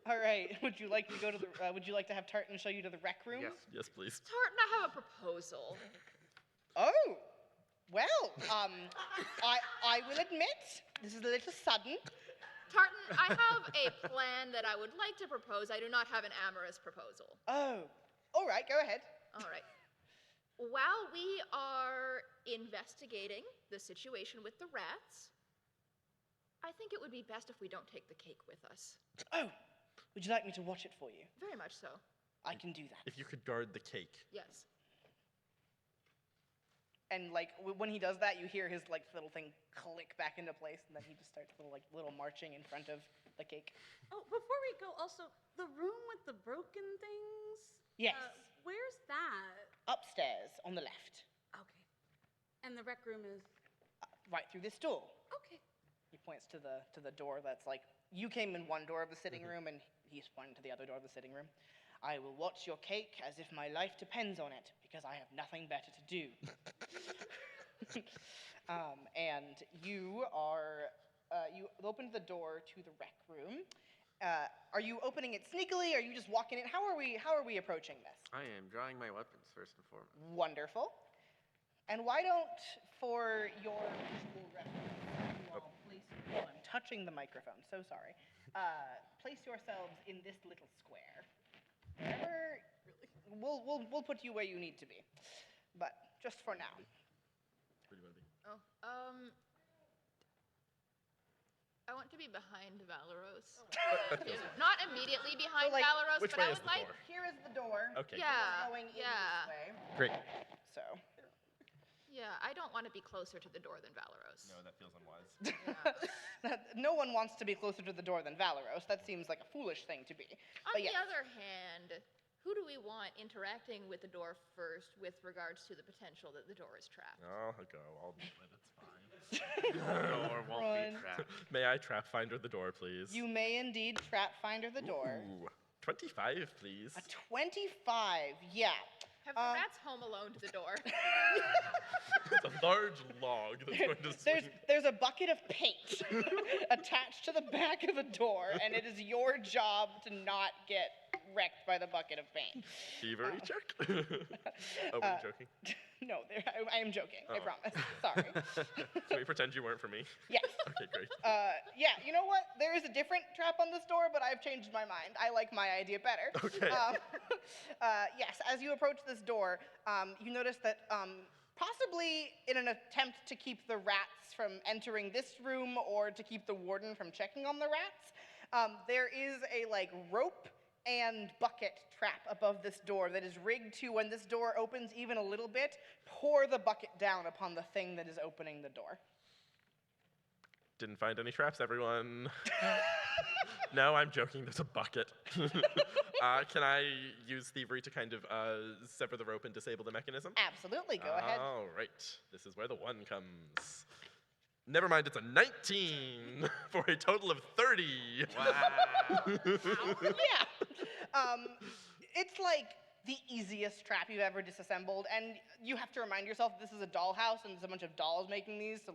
All right, would you like to go to the? Would you like to have Tartan show you to the rec room? Yes. Yes, please. Tartan, I have a proposal. Oh, well, I will admit this is a little sudden. Tartan, I have a plan that I would like to propose. I do not have an amorous proposal. Oh, all right, go ahead. All right. While we are investigating the situation with the rats, I think it would be best if we don't take the cake with us. Oh, would you like me to watch it for you? Very much so. I can do that. If you could guard the cake. Yes. And like when he does that, you hear his like little thing click back into place, and then he just starts little marching in front of the cake. Oh, before we go, also the room with the broken things. Yes. Where's that? Upstairs on the left, Okay. And the rec room is. right through this door. Okay. He points to the door that's like you came in one door of the sitting room, and he's pointing to the other door of the sitting room. I will watch your cake as if my life depends on it, because I have nothing better to do. And you opened the door to the rec room. Are you opening it sneakily? Are you just walking in? How are we approaching this? I am drawing my weapons first and foremost. Wonderful. And why don't, for your visual reference, you all place, oh, I'm touching the microphone, so sorry. Place yourselves in this little square. Wherever, we'll put you where you need to be, but just for now. Where do you want to be? Oh, I want to be behind Valeros. That feels right. Not immediately behind like, Valeros, which but way I is would the like. door? Here is the door. Okay. Yeah. Going in yeah. this way. Great. So, Yeah, I don't want to be closer to the door than Valeros. No, that feels unwise. no one wants to be closer to the door than Valeros. That seems like a foolish thing to be. On But the yes. other hand, who do we want interacting with the door first with regards to the potential that the door is trapped? I'll go. I'll do it. It's fine. Door won't Run. be trapped. May I trap finder the door, please? You may indeed trap finder the door. Ooh, 25, please. A 25, yeah. Have the rats home alone to the door? It's a large log that's going to swing. There's a bucket of paint attached to the back of the door, and it is your job to not get wrecked by the bucket of paint. Thievery check? Oh, were you joking? No, I am joking. I Oh. promise. Sorry. Can we pretend you weren't for me? Yes. Okay, great. Yeah, you know what? There is a different trap on this door, but I've changed my mind. I like my idea better. Okay. Yes, as you approach this door, you notice that possibly in an attempt to keep the rats from entering this room or to keep the warden from checking on the rats, there is a rope and bucket trap above this door that is rigged to, when this door opens even a little bit, pour the bucket down upon the thing that is opening the door. Didn't find any traps, everyone. No, I'm joking. There's a bucket. Can I use thievery to kind of sever the rope and disable the mechanism? Absolutely, go ahead. All right. This is where the 1 comes. Never mind, it's a 19 for a total of 30. Wow. Yeah. It's like the easiest trap you've ever disassembled, and you have to remind yourself this is a dollhouse and there's a bunch of dolls making these, so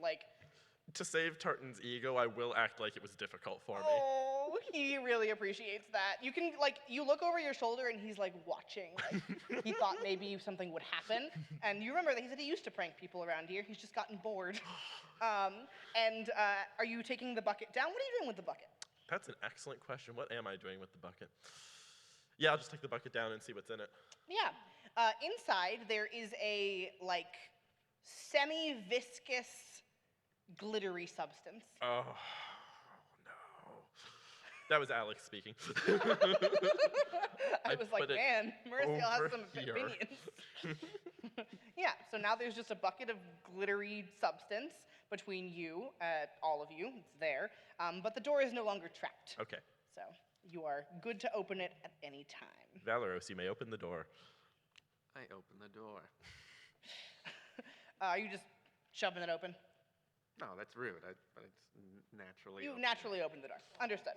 To save Tartan's ego, I will act like it was difficult for me. oh, he really appreciates that. You can, you look over your shoulder and he's, watching. He thought maybe something would happen. And you remember that he said he used to prank people around here. He's just gotten bored. Are you taking the bucket down? What are you doing with the bucket? That's an excellent question. What am I doing with the bucket? Yeah, I'll just take the bucket down and see what's in it. Yeah. Inside, there is a, semi-viscous, glittery substance. Oh, no. That was Alex speaking. I was like, put it man, Merisiel has over some here. opinions. Yeah, so now there's just a bucket of glittery substance between you, all of you, it's there, but the door is no longer trapped. Okay. So you are good to open it at any time. Valeros, you may open the door. I open the door. Are you just shoving it open? No, that's rude. But it's naturally. You open. naturally open the door. Understood.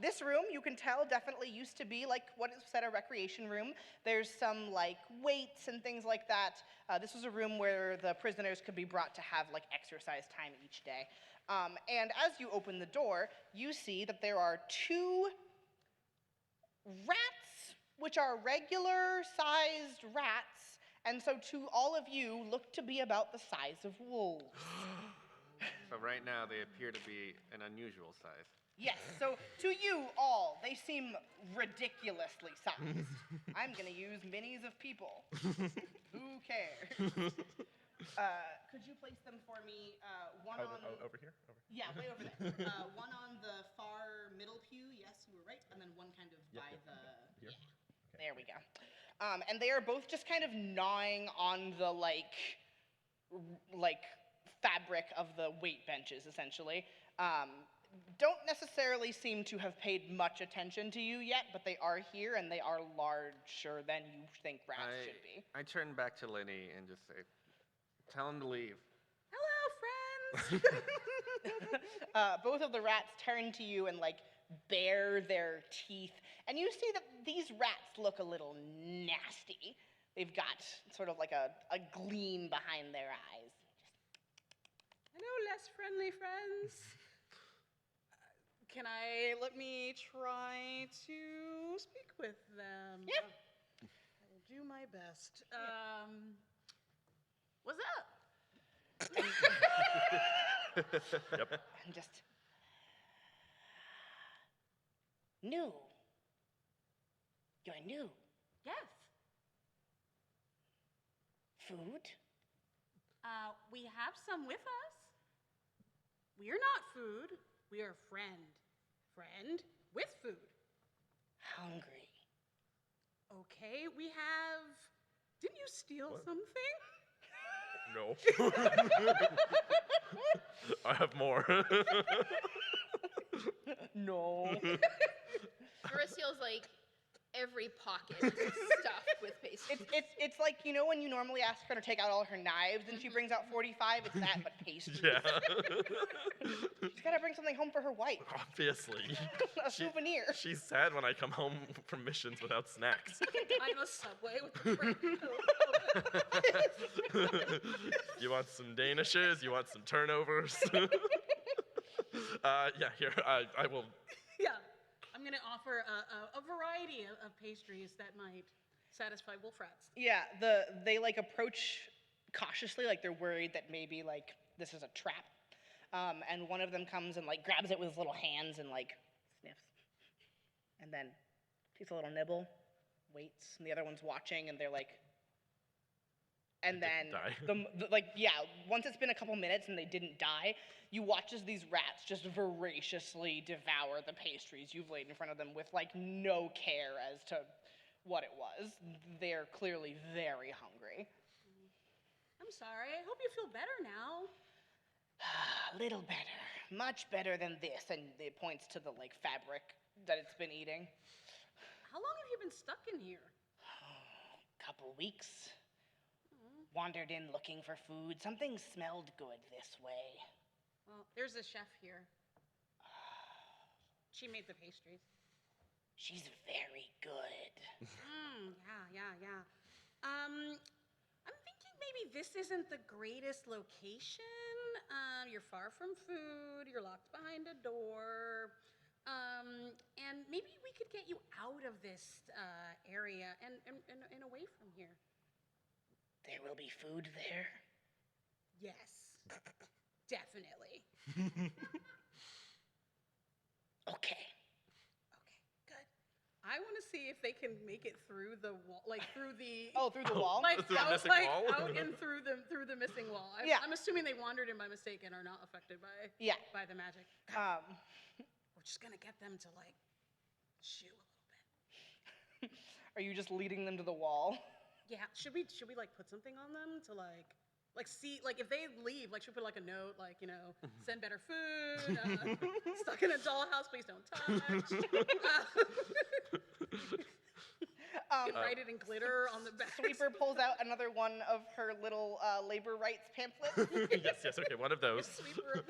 This room, you can tell, definitely used to be like what is said a recreation room. There's some like weights and things like that. This was a room where the prisoners could be brought to have like exercise time each day. And as you open the door, you see that there are 2 rats, which are regular-sized rats, and so to all of you look to be about the size of wolves. So right now they appear to be an unusual size. Yes, so to you all, they seem ridiculously sized. I'm gonna use minis of people. Who cares? Could you place them for me, one on... Over here? Over. Yeah, way over there. One on the far middle pew, yes, you were right, and then one kind of by the... Here? Yeah, there we go. And they are both just kind of gnawing on the, like fabric of the weight benches, essentially. Don't necessarily seem to have paid much attention to you yet, but they are here, and they are larger than you think rats should be. I turn back to Lini and just say, tell him to leave. Hello, friends. Both of the rats turn to you and like bare their teeth, and you see that these rats look a little nasty. They've got sort of like a gleam behind their eyes. Hello, less friendly friends. Let me try to speak with them. Yeah. I will do my best. What's up? Yep. I'm just new. You're new. Yes. Food? We have some with us. We are not food. We are friend. Friend with food. Hungry. Okay, we have... Didn't you steal something? No. I have more. No. Merisiel's like, every pocket is stuffed with pastry. It's like, you know when you normally ask her to take out all her knives and she brings out 45? It's that, but pastry. Yeah. She's gotta bring something home for her wife. Obviously. A souvenir. She's sad when I come home from missions without snacks. I'm a Subway with the bread. You want some Danishes? You want some turnovers? Yeah, here, I will. Yeah, I'm gonna offer a variety of pastries that might satisfy wolf rats. Yeah, they like approach cautiously, like they're worried that maybe like this is a trap. And one of them comes and like grabs it with his little hands and like sniffs. And then takes a little nibble, waits, and the other one's watching and they're like, and then once it's been a couple minutes and they didn't die, you watch as these rats just voraciously devour the pastries you've laid in front of them with like no care as to what it was. They're clearly very hungry. I'm sorry. I hope you feel better now. A little better. Much better than this. And it points to the like fabric that it's been eating. How long have you been stuck in here? Couple weeks. Wandered in looking for food. Something smelled good this way. Well, there's a chef here. She made the pastries. She's very good. Yeah. I'm thinking maybe this isn't the greatest location. You're far from food. You're locked behind a door. And maybe we could get you out of this area and away from here. There will be food there? Yes, definitely. Okay. Good. I want to see if they can make it through the wall, like through the. Oh, through the wall? Like Through the out, missing like wall? out and through the missing wall. Yeah. I'm assuming they wandered in by mistake and are not affected by Yeah. by the magic. Um, We're just gonna get them to like chew a little bit. Are you just leading them to the wall? Yeah, should we like put something on them to like see, like if they leave, like should we put like a note, like, you know, send better food, stuck in a dollhouse, please don't touch. Write it in glitter on the back. Sweeper pulls out another one of her little labor rights pamphlets. Yes, okay, one of those. Sweeper.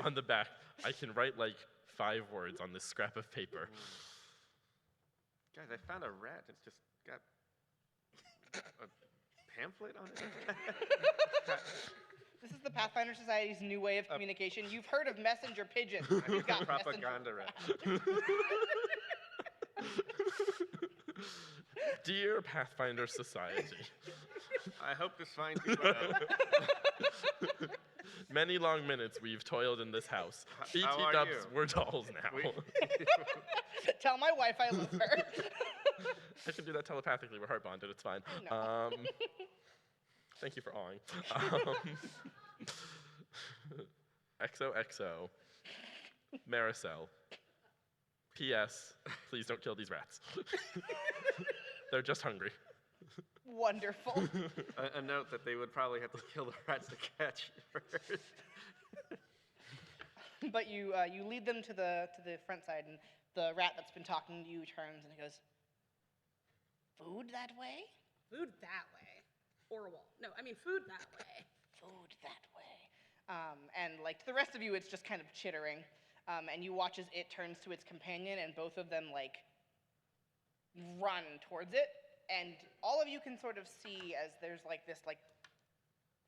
On the back, I can write like 5 words on this scrap of paper. Guys, I found a rat. It's just got a pamphlet on it. This is the Pathfinder Society's new way of communication. You've heard of messenger pigeons. We've got Propaganda rat. Dear Pathfinder Society, I hope this finds you well. many long minutes we've toiled in this house. BT How are dubs, you? we're dolls now. Tell my wife I love her. I can do that telepathically. We're heart bonded. It's fine. No. Thank you for awing. XOXO. Merisiel. P.S. Please don't kill these rats. They're just hungry. Wonderful. A note that they would probably have to kill the rats to catch first. But you lead them to the front side, and the rat that's been talking to you turns and he goes, "Food that way? Food that way. Or a wall. No, I mean food that way. Food that way." And like to the rest of you, it's just kind of chittering. And you watch as it turns to its companion, and both of them like run towards it. And all of you can sort of see as there's like this like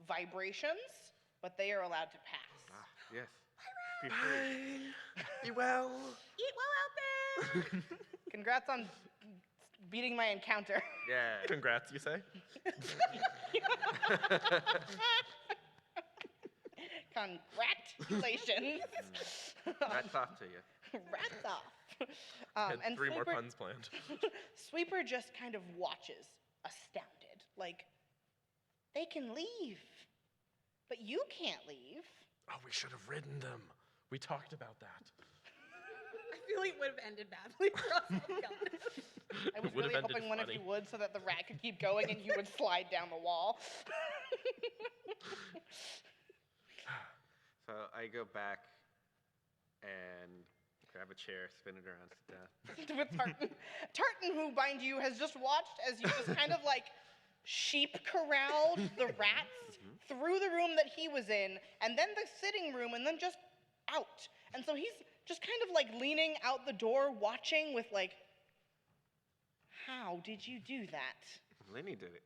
vibrations, but they are allowed to pass. Ah, yes. Be free. Be well. Eat well out there! Congrats on beating my encounter. Yeah. Congrats, you say? Congratulations. Rats off to you. Rats off. Had And 3 more Sweeper- puns planned. Sweeper just kind of watches, astounded. Like, they can leave, but you can't leave. Oh, we should have ridden them. We talked about that. I feel like it would have ended badly for us, to be honest. I was Would've really ended hoping one of funny. you would so that the rat could keep going and you would slide down the wall. So I go back and grab a chair, spin it around, sit down. With Tartan. Tartan, who, mind you, has just watched as you just kind of like sheep corralled the rats through the room that he was in, and then the sitting room, and then just out. And so he's just kind of like leaning out the door, watching with like, how did you do that? Lini did it.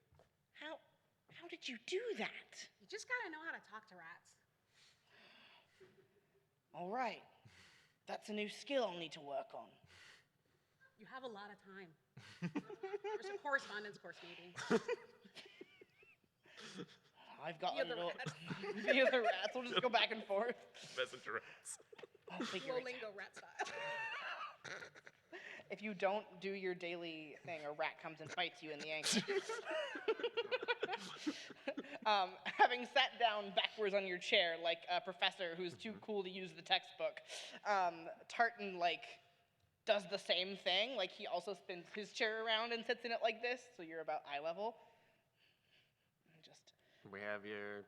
How did you do that? You just gotta know how to talk to rats. All right. That's a new skill I'll need to work on. You have a lot of time. There's a correspondence course meeting. I've got The a other little... rats. The other rats. We'll just go back and forth. Messenger rats. I'll figure it out. Duolingo rat style. If you don't do your daily thing, a rat comes and bites you in the ankle. Having sat down backwards on your chair like a professor who's too cool to use the textbook, Tartan like does the same thing. Like he also spins his chair around and sits in it like this, so you're about eye level. And just, We have your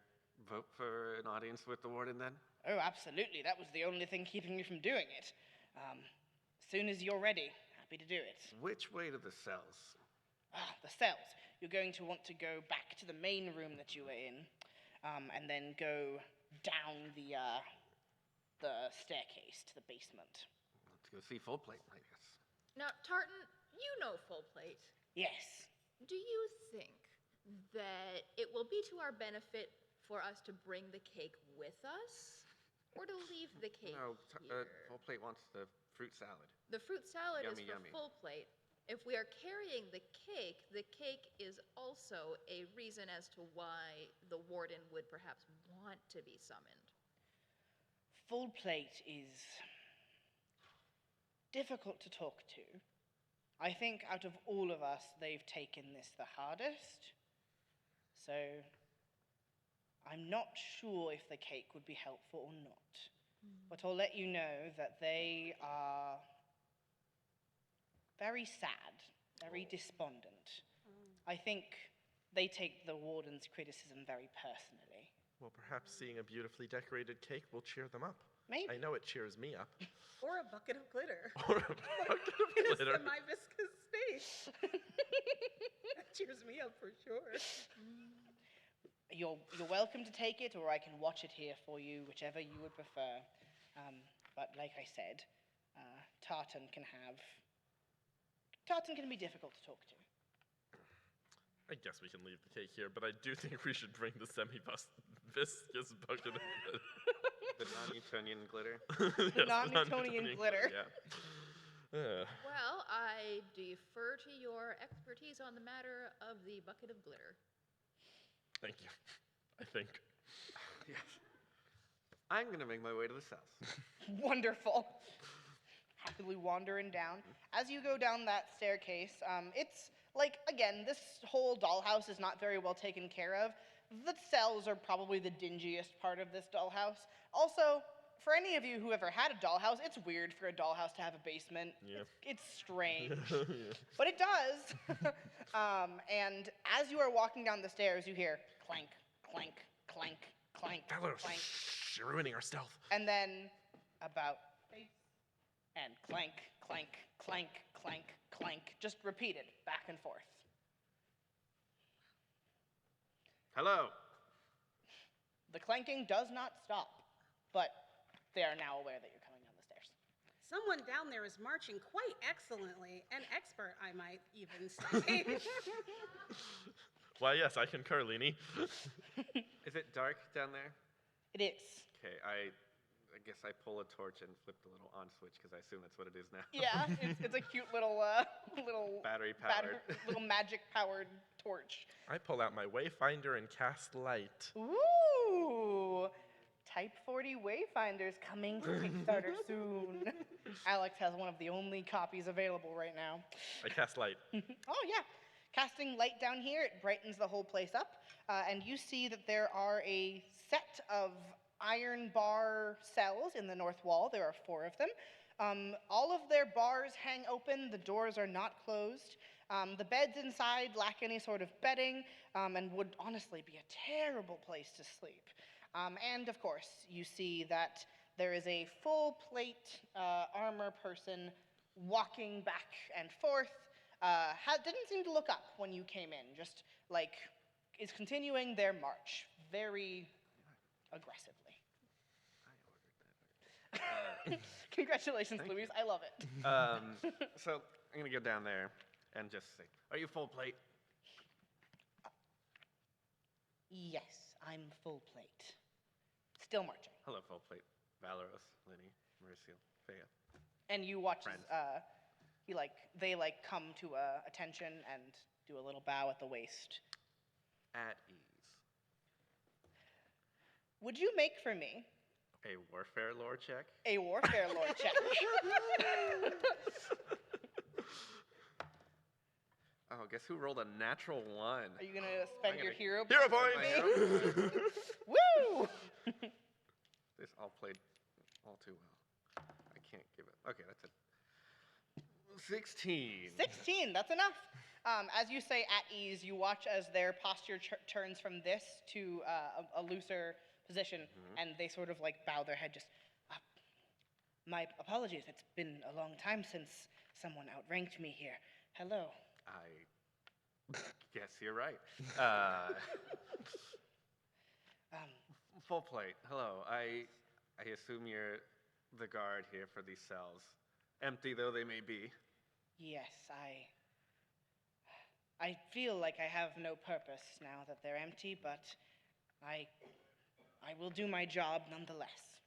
vote for an audience with the warden then? oh, absolutely. That was the only thing keeping me from doing it. As soon as you're ready, happy to do it. Which way to the cells? The cells. You're going to want to go back to the main room that you were in, and then go down the staircase to the basement. Let's go see Full Plate, I guess. Now, Tartan, you know Full Plate. Yes. Do you think that it will be to our benefit for us to bring the cake with us? Or to leave the cake No, here? Full Plate wants the fruit salad. The fruit salad Yummy, is for yummy. Full Plate. If we are carrying the cake is also a reason as to why the warden would perhaps want to be summoned. Full Plate is difficult to talk to. I think out of all of us, they've taken this the hardest. So I'm not sure if the cake would be helpful or not. But I'll let you know that they are very sad, very despondent. I think they take the warden's criticism very personally. Well, perhaps seeing a beautifully decorated cake will cheer them up. Maybe. I know it cheers me up. Or a bucket of glitter. Or a bucket of In a glitter. semi-viscous space. That cheers me up for sure. You're welcome to take it, or I can watch it here for you, whichever you would prefer. But like I said, Tartan can be difficult to talk to. I guess we can leave the cake here, but I do think we should bring the semi-viscous bucket of glitter. The non-Newtonian glitter. Yes, the non-Newtonian glitter. Yeah. Well, I defer to your expertise on the matter of the bucket of glitter. Thank you. I think. Yes. I'm going to make my way to the south. Wonderful. Happily wandering down. As you go down that staircase, it's like, again, this whole dollhouse is not very well taken care of. The cells are probably the dingiest part of this dollhouse. Also, for any of you who ever had a dollhouse, it's weird for a dollhouse to have a basement. Yeah. It's strange. Yeah. But it does. And as you are walking down the stairs, you hear clank, clank, clank, clank, Valeros, clank. shh, you're ruining our stealth. And then about face and clank, clank, clank, clank, clank, just repeated back and forth. Hello. The clanking does not stop, but they are now aware that you're coming down the stairs. Someone down there is marching quite excellently. An expert, I might even say. Why, yes, I concur, Lini. Is it dark down there? It is. Okay, I guess I pull a torch and flip the little on switch because I assume that's what it is now. Yeah, it's a cute little Battery powered. little magic powered torch. I pull out my Wayfinder and cast light. Ooh, Type 40 Wayfinders coming to Kickstarter soon. Alex has one of the only copies available right now. I cast light. Oh yeah, casting light down here, it brightens the whole place up, and you see that there are a set of iron bar cells in the north wall. There are 4 of them. All of their bars hang open. The doors are not closed. The beds inside lack any sort of bedding and would honestly be a terrible place to sleep. And of course, you see that there is a full plate armor person walking back and forth. Didn't seem to look up when you came in, just like is continuing their march very aggressively. Congratulations, Louise. I love it. So I'm going to go down there and just say, are you full plate? Yes, I'm full plate. Still marching. Hello, full plate. Valeros, Lini, Merisiel, Feiya. And you watch Friends. as they come to attention and do a little bow at the waist. At ease. Would you make for me A warfare lore check? a warfare lore check? Oh, guess who rolled a natural 1? Are you gonna spend your hero Hero point point! with me? Woo! This all played all too well. I can't give it. Okay, that's it. 16. 16, that's enough. As you say at ease, you watch as their posture turns from this to a looser position, and they sort of like bow their head just, my apologies, it's been a long time since someone outranked me here. Hello. I guess you're right. Full plate. Hello. I assume you're the guard here for these cells. Empty though they may be. Yes, I feel like I have no purpose now that they're empty, but I will do my job nonetheless.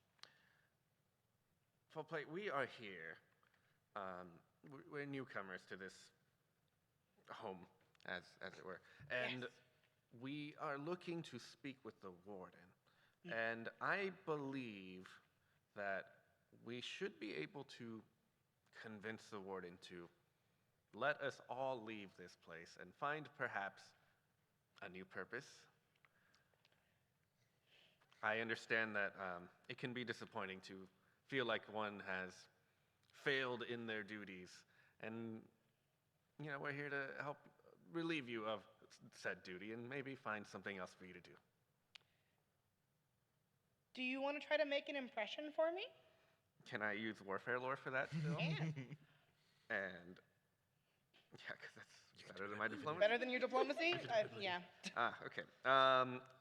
Full plate, we are here. We're newcomers to this home, as it were. And Yes. we are looking to speak with the warden. And I believe that we should be able to convince the warden to let us all leave this place and find perhaps a new purpose. I understand that it can be disappointing to feel like one has failed in their duties, and we're here to help relieve you of said duty and maybe find something else for you to do. Do you want to try to make an impression for me? Can I use warfare lore for that still? Yeah. And yeah, because that's better than my diplomacy. Better than your diplomacy? Yeah. Okay.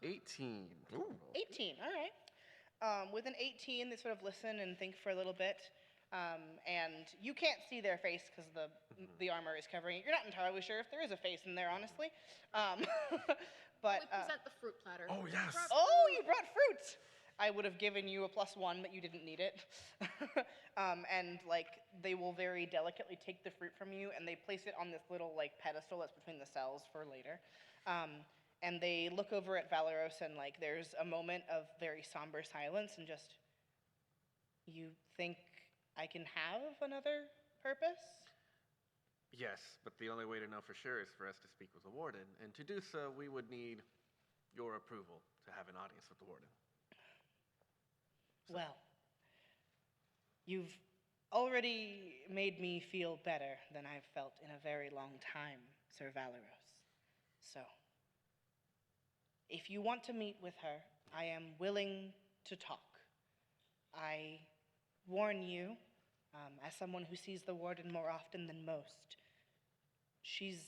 18. Ooh. 18, all right. With an 18, they sort of listen and think for a little bit. And you can't see their face because the armor is covering it. You're not entirely sure if there is a face in there, honestly. But We present the fruit platter. Oh, yes. oh, you brought fruit! I would have given you a +1, but you didn't need it. And like they will very delicately take the fruit from you, and they place it on this little like pedestal that's between the cells for later. And they look over at Valeros, and like there's a moment of very somber silence, and just, you think I can have another purpose? Yes, but the only way to know for sure is for us to speak with the warden, and to do so, we would need your approval to have an audience with the warden. Well, you've already made me feel better than I've felt in a very long time, Sir Valeros. So, if you want to meet with her, I am willing to talk. I warn you, as someone who sees the warden more often than most, she's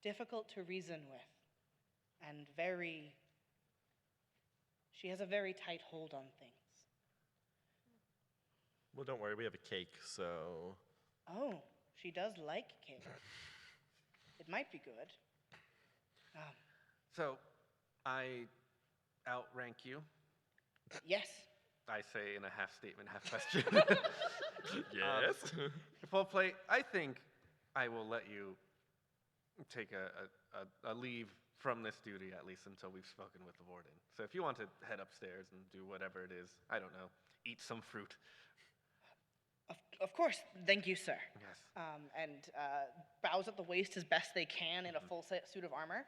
difficult to reason with, and she has a very tight hold on things. Well, don't worry, we have a cake, so... Oh, she does like cake. It might be good. So, I outrank you, Yes. I say in a half statement, half question. Yes? Full play, I think I will let you take a leave from this duty, at least until we've spoken with the warden. So if you want to head upstairs and do whatever it is, I don't know, eat some fruit. Of course. Thank you, sir. Yes. And bows at the waist as best they can in a full suit of armor.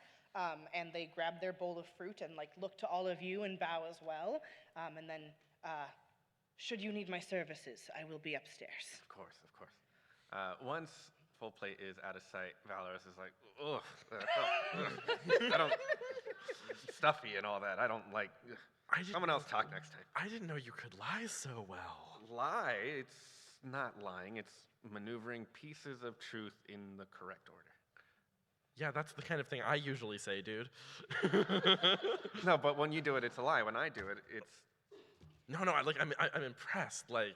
And they grab their bowl of fruit and like look to all of you and bow as well. And then, should you need my services, I will be upstairs. Of course, of course. Once full plate is out of sight, Valeros is like, ugh, I don't, stuffy and all that. I don't like, someone else talk next time. I didn't know you could lie so well. Lie, it's not lying, it's maneuvering pieces of truth in the correct order. Yeah, that's the kind of thing I usually say, dude. No, but when you do it, it's a lie. When I do it, it's... No, I'm impressed. Like,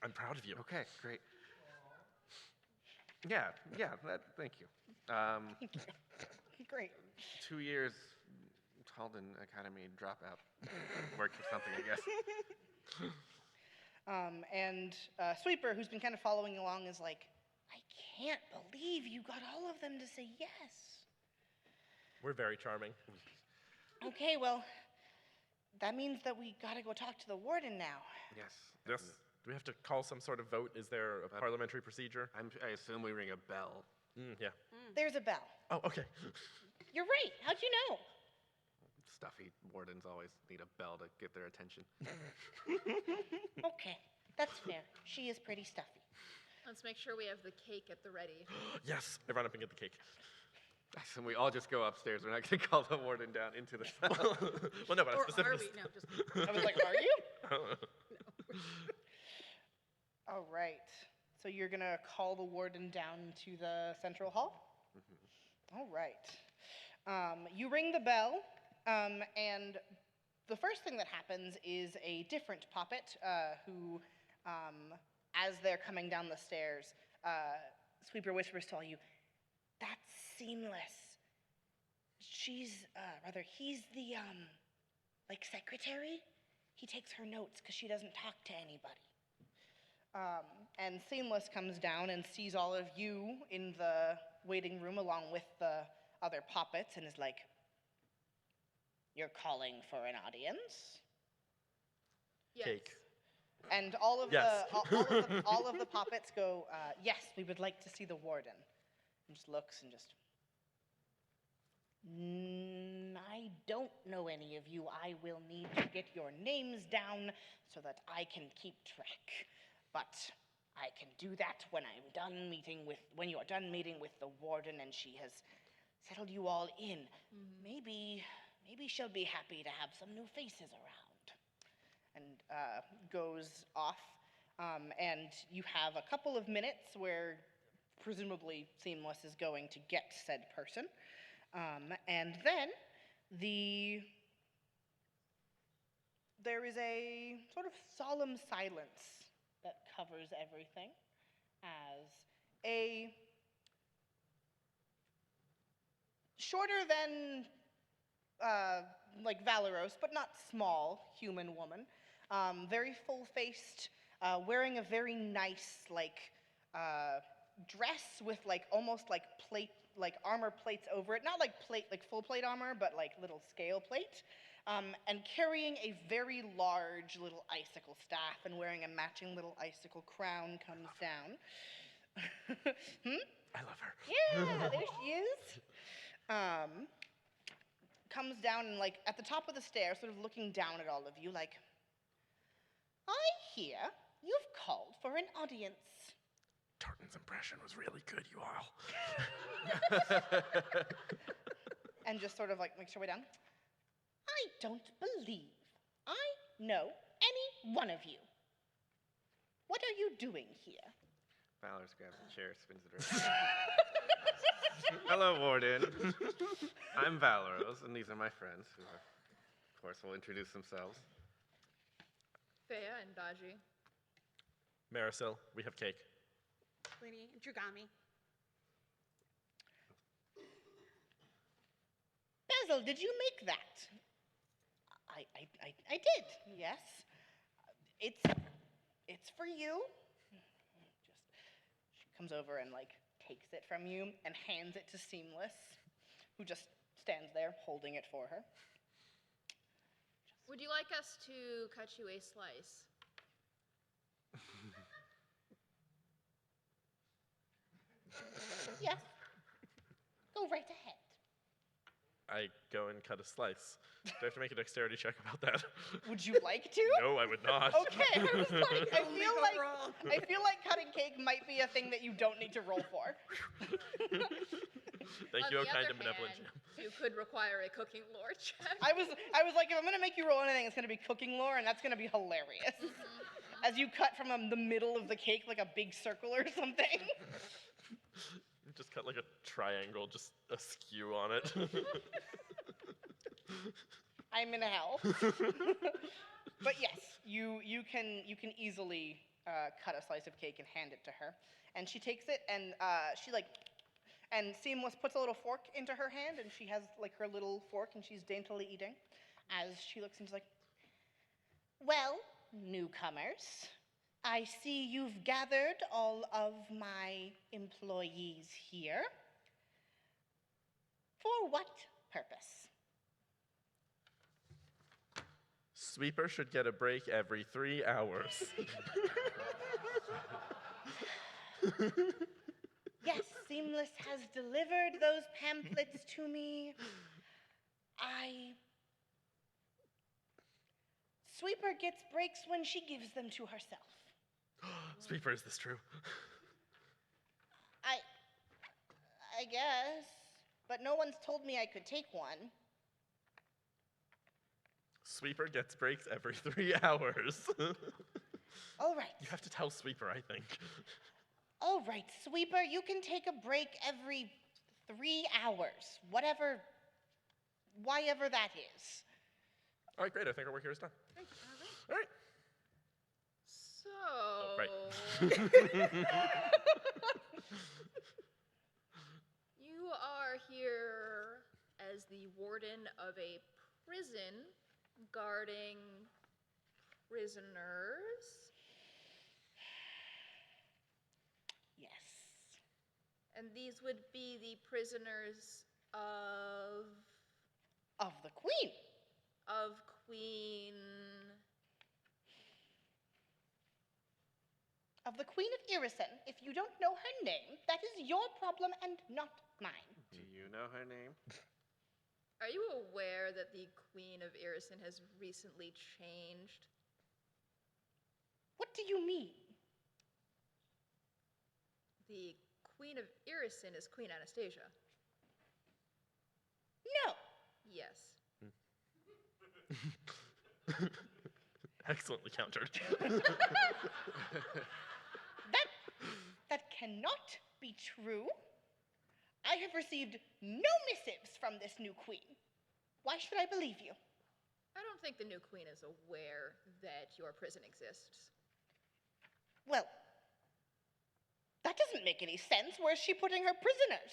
I'm proud of you. Okay, great. Yeah, thank you. Great. 2 years Halden Academy dropout. Worked for something, I guess. And Sweeper, who's been kind of following along, is like, I can't believe you got all of them to say yes. We're very charming. Okay, well, that means that we gotta go talk to the warden now. Yes. Yes. Do we have to call some sort of vote? Is there a parliamentary procedure? I assume we ring a bell. Yeah. There's a bell. Oh, okay. You're right. How'd you know? Stuffy wardens always need a bell to get their attention. Okay, that's fair. She is pretty stuffy. Let's make sure we have the cake at the ready. Yes. I run up and get the cake. I assume we all just go upstairs. We're not going to call the warden down into the cell. Well, no, but Or I are specifically... we? No, just I was like, are you? All right. So you're going to call the warden down to the central hall? Mm-hmm. All right. You ring the bell, and the first thing that happens is a different puppet who, as they're coming down the stairs, Sweeper whispers to all you, "That's Seamless. He's the, like, secretary? He takes her notes because she doesn't talk to anybody." And Seamless comes down and sees all of you in the waiting room along with the other puppets and is like, "You're calling for an audience?" Yes. Cake. And all of, Yes. all of the puppets go, "Yes, we would like to see the warden." And just looks and just, I I don't know any of you, I will need to get your names down so that I can keep track. But I can do that when when you are done meeting with the warden and she has settled you all in. Maybe she'll be happy to have some new faces around. And goes off, and you have a couple of minutes where presumably Seamless is going to get said person. And then there is a sort of solemn silence that covers everything as a shorter than like Valeros, but not small human woman, very full-faced, wearing a very nice dress with almost armor plates over it, not like full plate armor, but like little scale plate, and carrying a very large little icicle staff and wearing a matching little icicle crown comes down. I love her. Yeah, there she is. Comes down and at the top of the stairs, sort of looking down at all of you, I hear you've called for an audience. Tartan's impression was really good, you all. And just sort of makes her way down. I don't believe I know any one of you. What are you doing here? Valeros grabs a chair, spins it around. Hello, Warden. I'm Valeros, and these are my friends, who, of course, will introduce themselves. Feiya and Daji. Merisiel, we have cake. Lini, Drugami. Basil, did you make that? I did, yes. It's for you. She comes over and takes it from you and hands it to Seamless, who just stands there holding it for her. Would you like us to cut you a slice? Yes. Go right ahead. I go and cut a slice. Do I have to make a dexterity check about that? Would you like to? No, I would not. Okay, I was I feel like cutting cake might be a thing that you don't need to roll for. Thank On you, the kind other and benevolent hand, Jim. you could require a cooking lore check. I was like, if I'm gonna make you roll anything, it's gonna be cooking lore, and that's gonna be hilarious. As you cut from the middle of the cake like a big circle or something. Just cut a triangle, just askew on it. I'm in hell. But yes, you can easily cut a slice of cake and hand it to her, and she takes it and and Seamless puts a little fork into her hand, and she has her little fork, and she's daintily eating. As she looks and she's like, "Well, newcomers, I see you've gathered all of my employees here. For what purpose?" Sweeper should get a break every 3 hours. Yes, Seamless has delivered those pamphlets to me. Sweeper gets breaks when she gives them to herself. Sweeper, is this true? I guess, but no one's told me I could take one. Sweeper gets breaks every 3 hours. All right. You have to tell Sweeper, I think. All right, Sweeper, you can take a break every 3 hours, whatever that is. All right, great. I think our work here is done. All right. So, Oh, right. you are here as the warden of a prison guarding prisoners. Yes. And these would be the prisoners of Of the Queen. Queen. Of the Queen of Irison. If you don't know her name, that is your problem and not mine. Do you know her name? Are you aware that the Queen of Irison has recently changed? What do you mean? The Queen of Irison is Queen Anastasia. No. Yes. Excellently countered. That cannot be true. I have received no missives from this new queen. Why should I believe you? I don't think the new queen is aware that your prison exists. Well, that doesn't make any sense. Where's she putting her prisoners?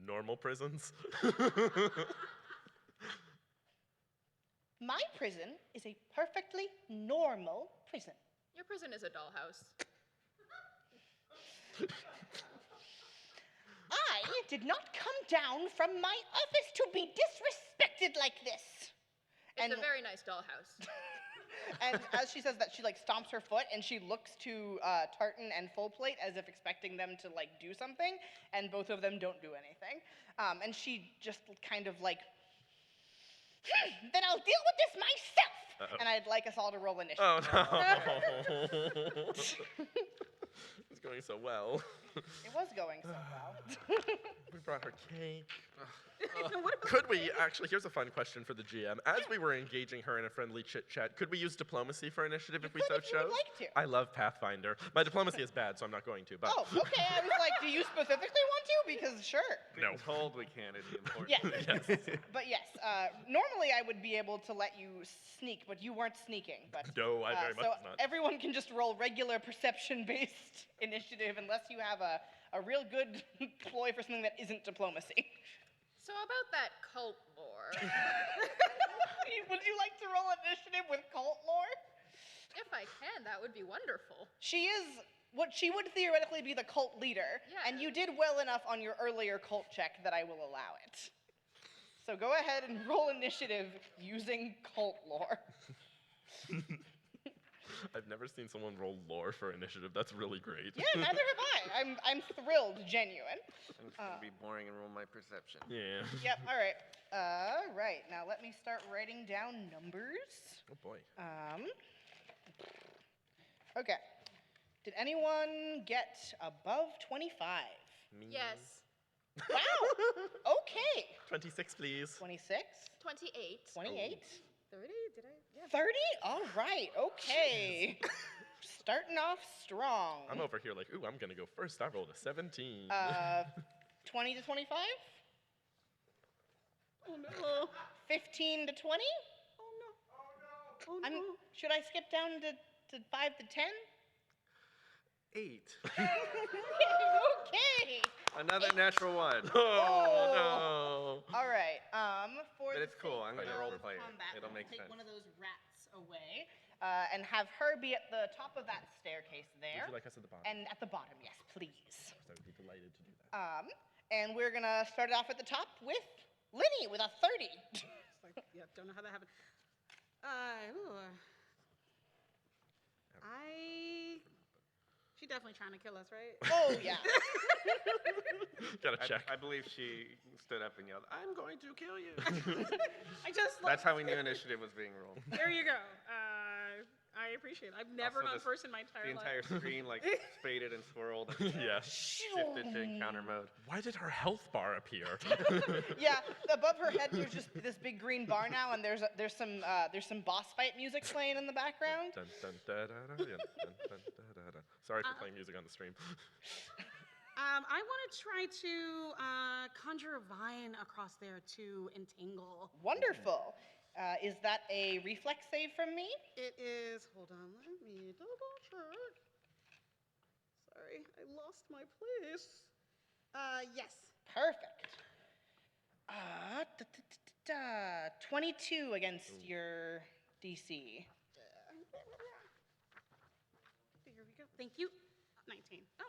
Normal prisons? My prison is a perfectly normal prison. Your prison is a dollhouse. I did not come down from my office to be disrespected like this. It's a very nice dollhouse. And as she says that, she like stomps her foot and she looks to Tartan and Full Plate as if expecting them to like do something, and both of them don't do anything. And she just kind of like, then I'll deal with this myself. Uh-oh. And I'd like us all to roll initiative. Oh no! It's going so well. It was going so well. We brought her cake. What about Could we, actually, here's a fun question for the GM. As we were engaging her in a friendly chit-chat, could we use diplomacy for initiative if we so If you would chose? like to. I love Pathfinder. My diplomacy is bad, so I'm not going to, but... Oh, okay. I was like, do you specifically want to? Because sure. No. Being told we can is the important Yes. thing. Yes. But yes, normally I would be able to let you sneak, but you weren't sneaking. But No, I very much so was not. everyone can just roll regular perception-based initiative unless you have a real good ploy for something that isn't diplomacy. So about that cult lore, Would you like to roll initiative with cult lore? if I can, that would be wonderful. She is what she would theoretically be the cult leader, Yeah. and you did well enough on your earlier cult check that I will allow it. So go ahead and roll initiative using cult lore. I've never seen someone roll lore for initiative. That's really great. Yeah, neither have I. I'm thrilled, genuine. I'm just gonna be boring and roll my perception. Yeah. Yep, all right. Right, now let me start writing down numbers. Oh boy. Okay. Did anyone get above 25? Me. Yes. Wow, okay. 26, please. 26, 28. 28, 30? Did I? Yeah. 30? All right, okay. Starting off strong. I'm over here like, ooh, I'm gonna go first. I rolled a 17. 20 to 25? Oh no. 15 to 20? Oh no. Oh no. Should I skip down to 5 to 10? 8. Okay. Another natural one. Oh, All right. For But the it's cool. sake I'm gonna of role play it. combat, It'll I'm make gonna take sense. one of those rats away and have her be at the top of that staircase there. Would you like us at the bottom? And at the bottom, yes, please. I would be delighted to do that. And we're gonna start it off at the top with Lini with a 30. It's like, yeah, don't know how that happened. She definitely trying to kill us, right? Oh yeah. Gotta check. I believe she stood up and yelled, "I'm going to kill you." I just That's how we knew initiative was being rolled. There you go. I appreciate it. I've never Also, gone this- first in my entire The life. entire screen like spaded and swirled and Yeah. shifted to encounter mode. Why did her health bar appear? Yeah. Above her head, there's just this big green bar now, and there's some boss fight music playing in the background. Dun, dun, da, da, da, dun, dun, dun, da, da, da. Sorry for playing music on the stream. I want to try to conjure a vine across there to entangle. Wonderful. Is that a reflex save from me? It is. Hold on, let me double check. Sorry, I lost my place. Yes. Perfect. 22 against your DC. There we go. Thank you. 19. Oh,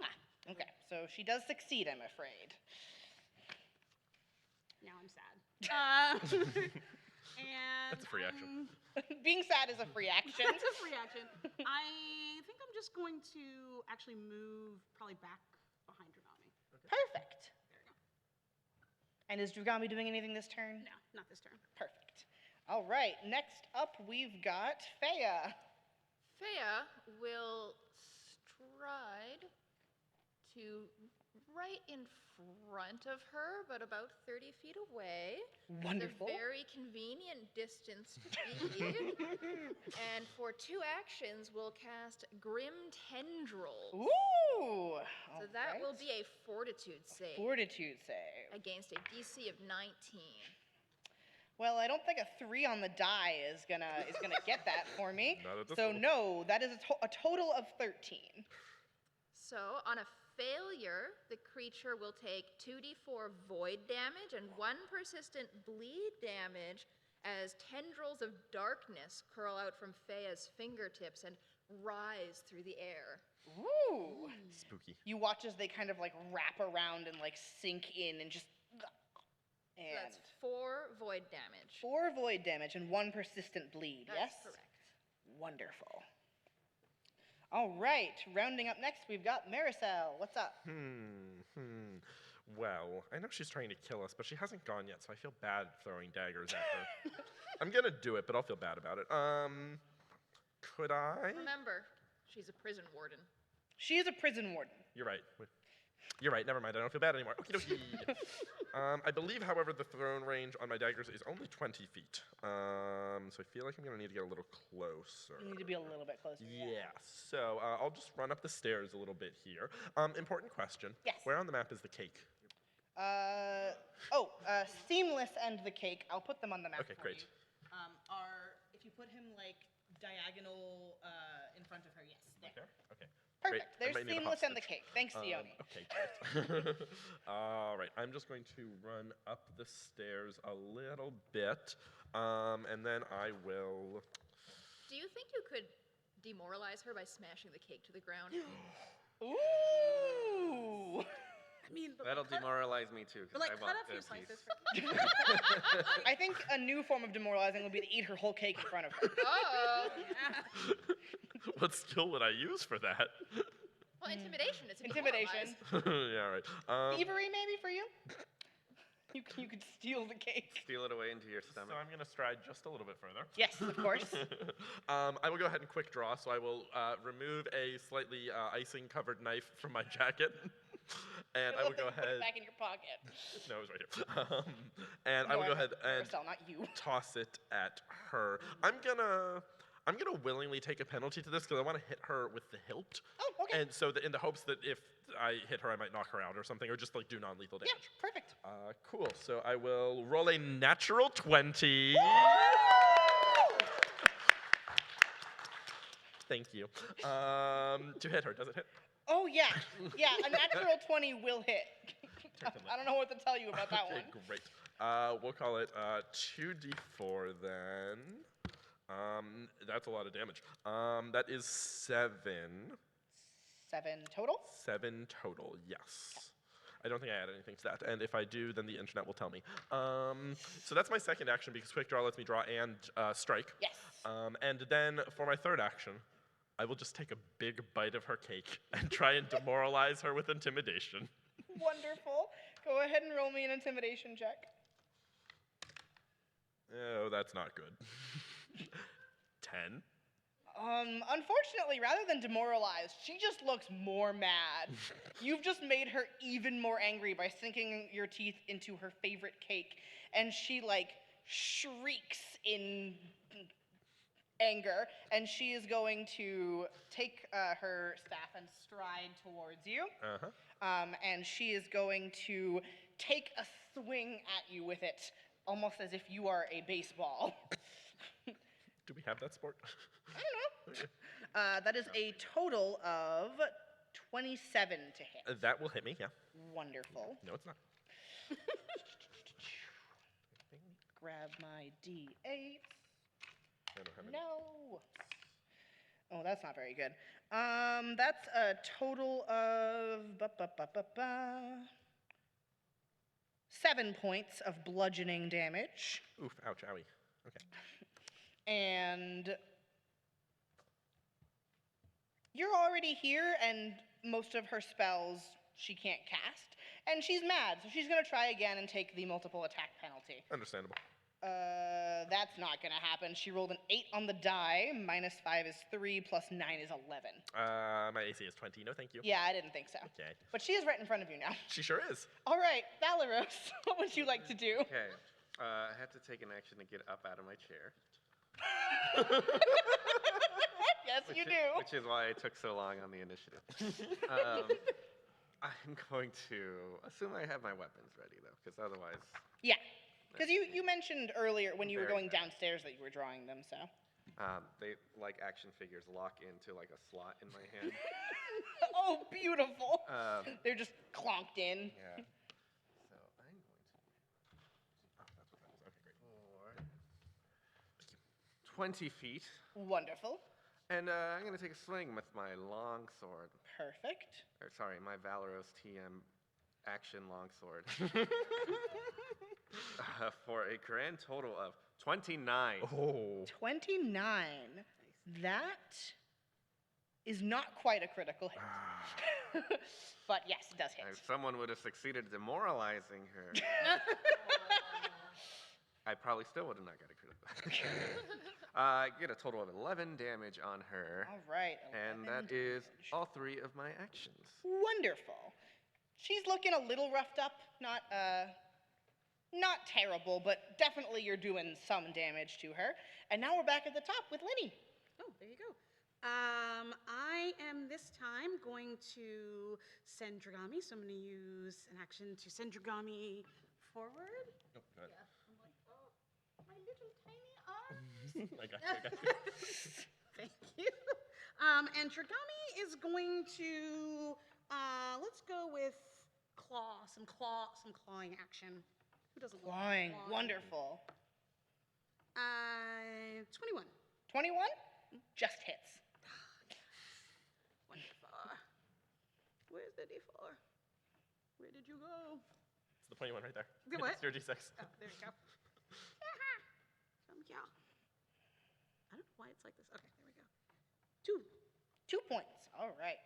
Okay, so she does succeed, I'm afraid. now I'm sad. And That's a free action. Being sad is a free action. That's a free action. I think I'm just going to actually move probably back behind Renami. Perfect. There we go. And is Dragami doing anything this turn? No, not this turn. Perfect. All right, next up we've got Feiya. Feiya will stride to right in front of her, but about 30 feet away. Wonderful. It's a very convenient distance to be. And for 2 actions, we'll cast Grim Tendrils. Ooh! So that will be a Fortitude save Fortitude save. against a DC of 19. Well, I don't think a 3 on the die is gonna get that for me. Not at this So level. no, that is a total of 13. So on a failure, the creature will take 2d4 void damage and 1 persistent bleed damage as tendrils of darkness curl out from Feiya's fingertips and rise through the air. Ooh! Spooky. You watch as they kind of like wrap around and like sink in and just. So And that's 4 void damage. 4 void damage and 1 persistent bleed. That's yes. correct. Wonderful. All right, rounding up next, we've got Merisiel. What's up? Well, I know she's trying to kill us, but she hasn't gone yet, so I feel bad throwing daggers at her. I'm gonna do it, but I'll feel bad about it. Could I? Remember, she's a prison warden. She is a prison warden. You're right. You're right. Never mind. I don't feel bad anymore. Okie dokie. I believe, however, the thrown range on my daggers is only 20 feet. So I feel like I'm gonna need to get a little closer. You need to be a little bit closer. Yeah. So I'll just run up the stairs a little bit here. Important question. Yes. Where on the map is the cake? Seamless and the cake. I'll put them on the map. Okay, for great. you. If you put him like diagonal in front of her, yes. There. Okay. Okay. Perfect. Great. I There's might need a seamless and the hostage. cake. Thanks, Sione. Okay, great. All right, I'm just going to run up the stairs a little bit, and then I will. Do you think you could demoralize her by smashing the cake to the ground? Ooh! I mean, but That'll cut, demoralize me too. 'Cause but like I cut want a few a piece. slices. I think a new form of demoralizing would be to eat her whole cake in front of her. Oh! What skill would I use for that? Well, intimidation. It's Intimidation. Yeah, right. Thievery, maybe, for you? You could steal the cake. Steal it away into your So stomach. I'm going to stride just a little bit further. Yes, of course. I will go ahead and quick draw, so I will remove a slightly icing-covered knife from my jacket. And I will go Put it ahead. back in your pocket. No, it was right here. And I No, will go ahead meant and Marcel, not you. toss it at her. I'm gonna willingly take a penalty to this because I want to hit her with the hilt. Oh, okay. And so in the hopes that if I hit her, I might knock her out or something, or just like do non-lethal Yeah, damage. perfect. Cool. So I will roll a natural 20. Thank you. To hit her, does it hit? Oh, yeah. Yeah, a natural 20 will hit. I don't know what to tell you about that Okay, one. great. We'll call it 2d4 then. That's a lot of damage. That is 7. 7 total? 7 total, yes. I don't think I added anything to that, and if I do, then the internet will tell me. So that's my second action because Quick Draw lets me draw and strike. Yes. And then for my third action, I will just take a big bite of her cake and try and demoralize her with intimidation. Wonderful. Go ahead and roll me an intimidation check. Oh, that's not good. 10. Unfortunately, rather than demoralized, she just looks more mad. You've just made her even more angry by sinking your teeth into her favorite cake, and she, like, shrieks in anger, and she is going to take her staff and stride towards you. Uh-huh. And she is going to take a swing at you with it, almost as if you are a baseball. Do we have that sport? I don't know. That is a total of 27 to hit. That will hit me, yeah. Wonderful. No, it's not. Grab my D8. I don't have any. No. Oh, that's not very good. That's a total of 7 points of bludgeoning damage. Oof, ouch, owie. Okay. And you're already here, and most of her spells she can't cast. And she's mad, so she's going to try again and take the multiple attack penalty. Understandable. That's not going to happen. She rolled an 8 on the die. -5 is 3, plus 9 is 11. My AC is 20. No, thank you. Yeah, I didn't think so. Okay. But she is right in front of you now. She sure is. All right, Valeros, what would you like to do? Okay. I have to take an action to get up out of my chair. Yes, you do. Which is why I took so long on the initiative. I'm going to assume I have my weapons ready, though, because otherwise... Yeah, because you mentioned earlier when you were Very going fast. downstairs that you were drawing them, so. They, like action figures, lock into like a slot in my hand. Oh, beautiful. They're just clonked in. Yeah. So I'm going to... Oh, that's what that is. Okay, great. For 20 feet. Wonderful. And I'm going to take a swing with my long sword. Perfect. Or, sorry, my Valeros TM action longsword. For a grand total of 29. Oh. 29. That is not quite a critical hit. But yes, it does hit. If someone would have succeeded demoralizing her, I probably still would have not got a critical. I get a total of 11 damage on her. All right. And 11 that is damage. all 3 of my actions. Wonderful. She's looking a little roughed up. Not terrible, but definitely you're doing some damage to her. And now we're back at the top with Lini. Oh, there you go. I am this time going to send Dragami, so I'm going to use an action to send Dragami forward. Oh, go ahead. I'm like, oh, my little tiny arms. I got you. Thank you. And Dragami is going to, let's go with some clawing action. Who doesn't love Clawing. clawing? Wonderful. 21. 21? Just hits. Wonderful. Where's the D4? Where did you go? It's the 21 right there. The what? It's your D6. Oh, there you go. Yeah. I don't know why it's like this. Okay, there we go. 2. 2 points. All right.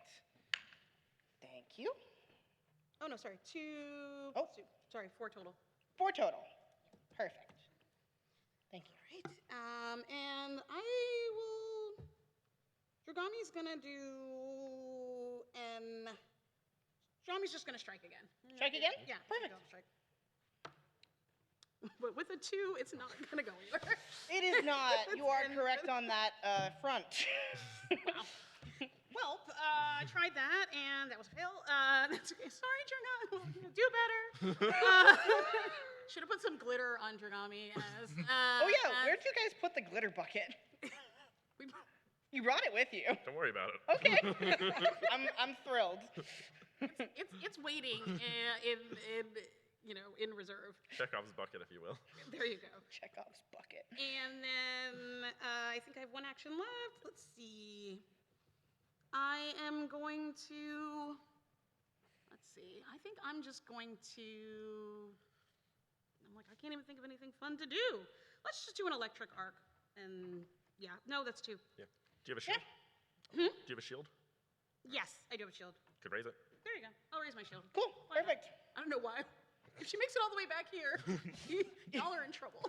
Thank you. Oh, no, sorry. 2. Oh. 2. Sorry, 4 total. 4 total. Perfect. Thank you. Right. And I will. Dragami's gonna do. And. Dragami's just gonna strike again. Strike again? Yeah. Perfect. Go strike. But with a 2, it's not gonna go anywhere. It is not. You are correct on that front. Wow. Well, I tried that, and that was a fail. That's okay. Sorry, Dragami. Do better. Should have put some glitter on Dragami. Oh, yeah. Where'd you guys put the glitter bucket? You brought it with you. Don't worry about it. Okay. I'm thrilled. It's waiting in reserve. Chekhov's bucket, if you will. There you go. Chekhov's bucket. And then I think I have 1 action left. Let's see. I am going to. Let's see. I think I'm just going to. I'm like, I can't even think of anything fun to do. Let's just do an electric arc. And yeah, no, that's 2. Yeah. Do you have a shield? Hmm? Do you have a shield? Yes, I do have a shield. Could raise it. There you go. I'll raise my shield. Cool. Why not? Perfect. I don't know why. If she makes it all the way back here, y'all are in trouble.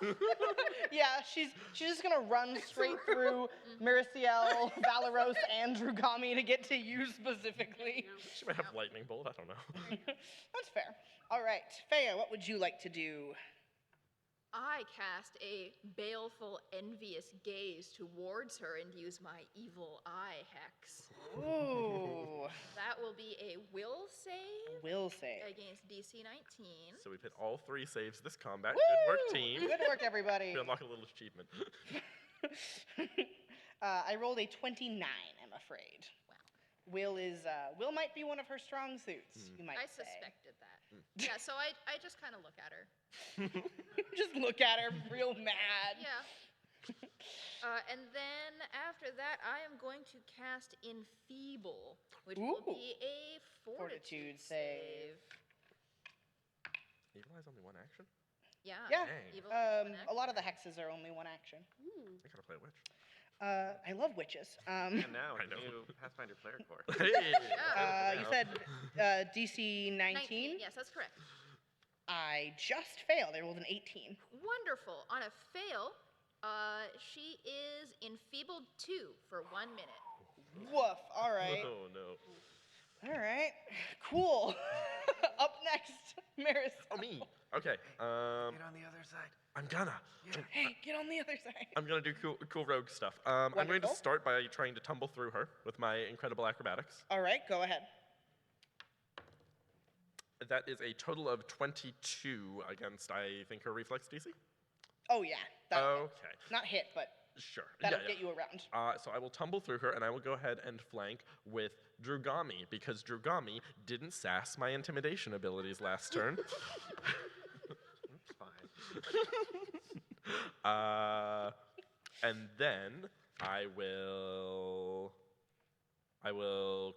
Yeah, she's just gonna run straight through Merisiel, Valeros, and Dragami to get to you specifically. She might have lightning bolt. I don't know. That's fair. All right, Feiya, what would you like to do? I cast a baleful, envious gaze towards her and use my evil eye hex. Ooh. That will be a will save Will save. against DC 19. So we've hit all 3 saves this combat. Woo! Good work, team. Good work, everybody. We unlock a little achievement. I rolled a 29, I'm afraid. Wow. Will might be one of her strong suits, you might I say. suspected that. Yeah, so I just kind of look at her. Just look at her real mad. Yeah. And then after that, I am going to cast Enfeeble, which will Ooh. be a fortitude save. Evil Eye's only 1 action? Yeah. Yeah. Dang. Evil is one A lot of the action. hexes are only 1 action. I gotta play a witch. I love witches. And now, I know. new Pathfinder player core. Hey! You said DC 19? Yes, that's correct. I just failed. I rolled an 18. Wonderful. On a fail, she is enfeebled 2 for 1 minute. Woof. All right. Oh, no. All right. Cool. Up next, Maris. Oh, me. Okay. Get on the other side. I'm gonna. Hey, get on the other side. I'm gonna do cool rogue stuff. I'm going to Wonderful. start by trying to tumble through her with my incredible acrobatics. All right, go ahead. That is a total of 22 against, I think, her reflex DC. Oh, yeah. That'll hit. Okay. Not hit, but Sure. that'll yeah. get you around. So I will tumble through her, and I will go ahead and flank with Drugami, because Drugami didn't sass my intimidation abilities last turn. It's fine. And then I will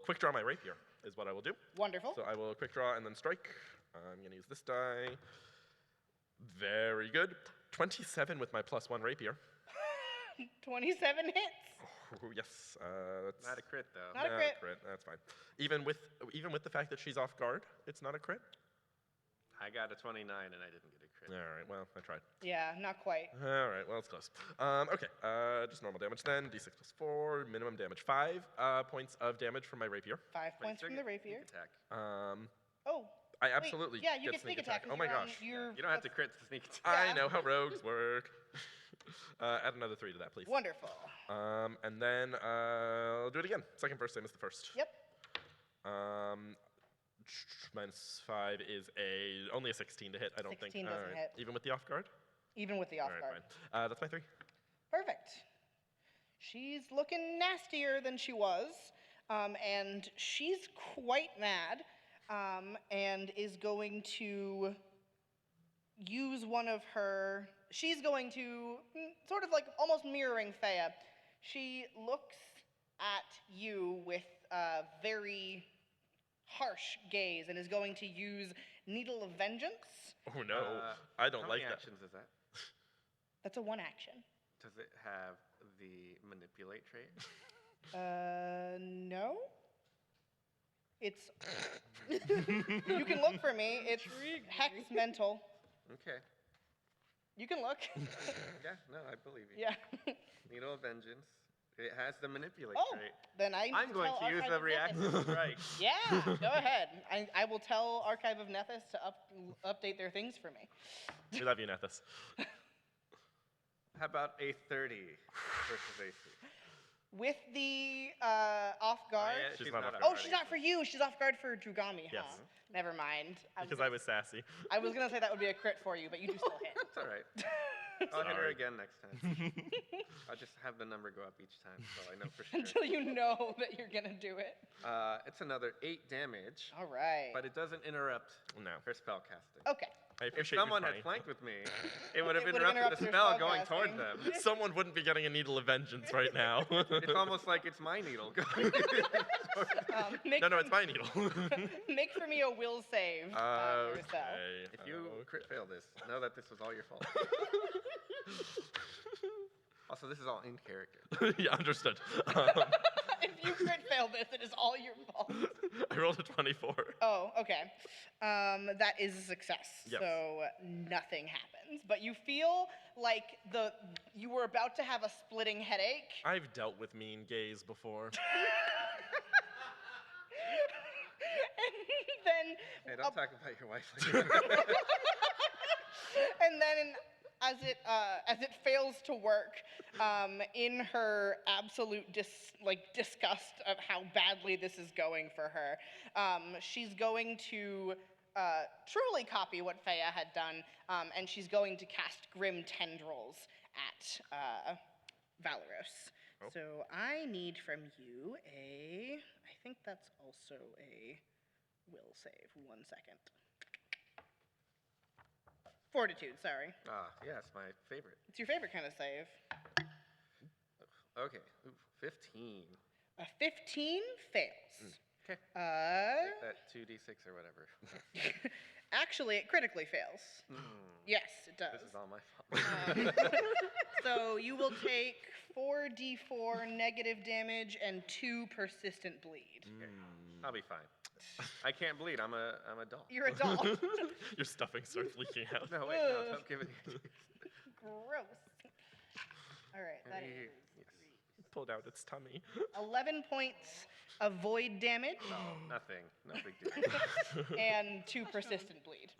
quick draw my rapier, is what I will do. Wonderful. So I will quick draw and then strike. I'm going to use this die. Very good. 27 with my +1 rapier. 27 hits. Oh, yes. That's Not a crit, though. Not a crit. That's fine. Even with the fact that she's off guard, it's not a crit. I got a 29, and I didn't get a crit. All right. Well, I tried. Yeah, not quite. All right. Well, it's close. Okay. Just normal damage then. D6 + 4. Minimum damage 5 points of damage from my rapier. 5 But you points still from the get rapier. sneak attack. Oh. I wait, absolutely yeah, you get get sneak attack. Oh my gosh. You don't have to crit to sneak attack. I know how rogues work. Add another 3 to that, please. Wonderful. And then I'll do it again. Second first, same as the first. Yep. -5 is only a 16 to hit, I don't think. 16 doesn't Alright. hit. Even with the off guard? Even with the off Alright, guard. fine. That's my 3. Perfect. She's looking nastier than she was, and she's quite mad, and is going to use one of her. She's going to sort of like almost mirroring Feiya. She looks at you with a very harsh gaze and is going to use Needle of Vengeance. Oh no, I don't How like many that. actions is that? That's a 1 action. Does it have the manipulate trait? No. It's. You can look for me. It's Hex Mental. Okay. You can look. Yeah, no, I believe you. Yeah. Needle of Vengeance. It has the manipulate Oh, trait. then I need I'm going tell to use Archive of every Nethys. action to strike. Yeah, go ahead. I will tell Archive of Nethys to update their things for me. We love you, Nethys. How about a 30 versus AC? With the off guard. She's not off Oh, guard. she's not for you. She's off guard for Drugami, huh? Yes. Never mind. Because I was sassy. I was gonna say that would be a crit for you, but you do still hit. It's all right. I'll hit her Sorry. again next time. I'll just have the number go up each time, so I know for sure. Until you know that you're gonna do it. It's another 8 damage, All right. but it doesn't interrupt No. her spell casting. Okay. I If appreciate someone you had trying. flanked with me, it would have It would've interrupted the interrupted her spell spell going toward casting. them. Someone wouldn't be getting a Needle of Vengeance right now. It's almost like it's my needle going. Make No, it's my needle. Make for me a will save. Marcel. Okay. If you crit fail this, know that this was all your fault. Also, this is all in character. Yeah, understood. If you crit fail this, it is all your fault. I rolled a 24. Oh, okay. That is a success. Yes. So nothing happens, but you feel like you were about to have a splitting headache. I've dealt with mean gays before. And then Hey, don't talk about your wife like that. and then as it fails to work, in her absolute disgust of how badly this is going for her, she's going to truly copy what Feiya had done, and she's going to cast Grim Tendrils at Valeros. Oh. So I need from you I think that's also a will save. 1 second. Fortitude, sorry. Yes, my favorite. It's your favorite kind of save. Okay, ooh, 15. A 15 fails. Okay. Uh, Take that 2d6 or whatever. Actually, it critically fails. Yes, it does. This is all my fault. So you will take 4d4 negative damage and 2 persistent bleed. I'll be fine. I can't bleed. I'm a doll. You're a doll. Your stuffing starts leaking out. No, wait, no, don't give it. Gross. All right, that is Pulled out its tummy. 11 points of void damage Nothing. No big deal. and 2 persistent bleed.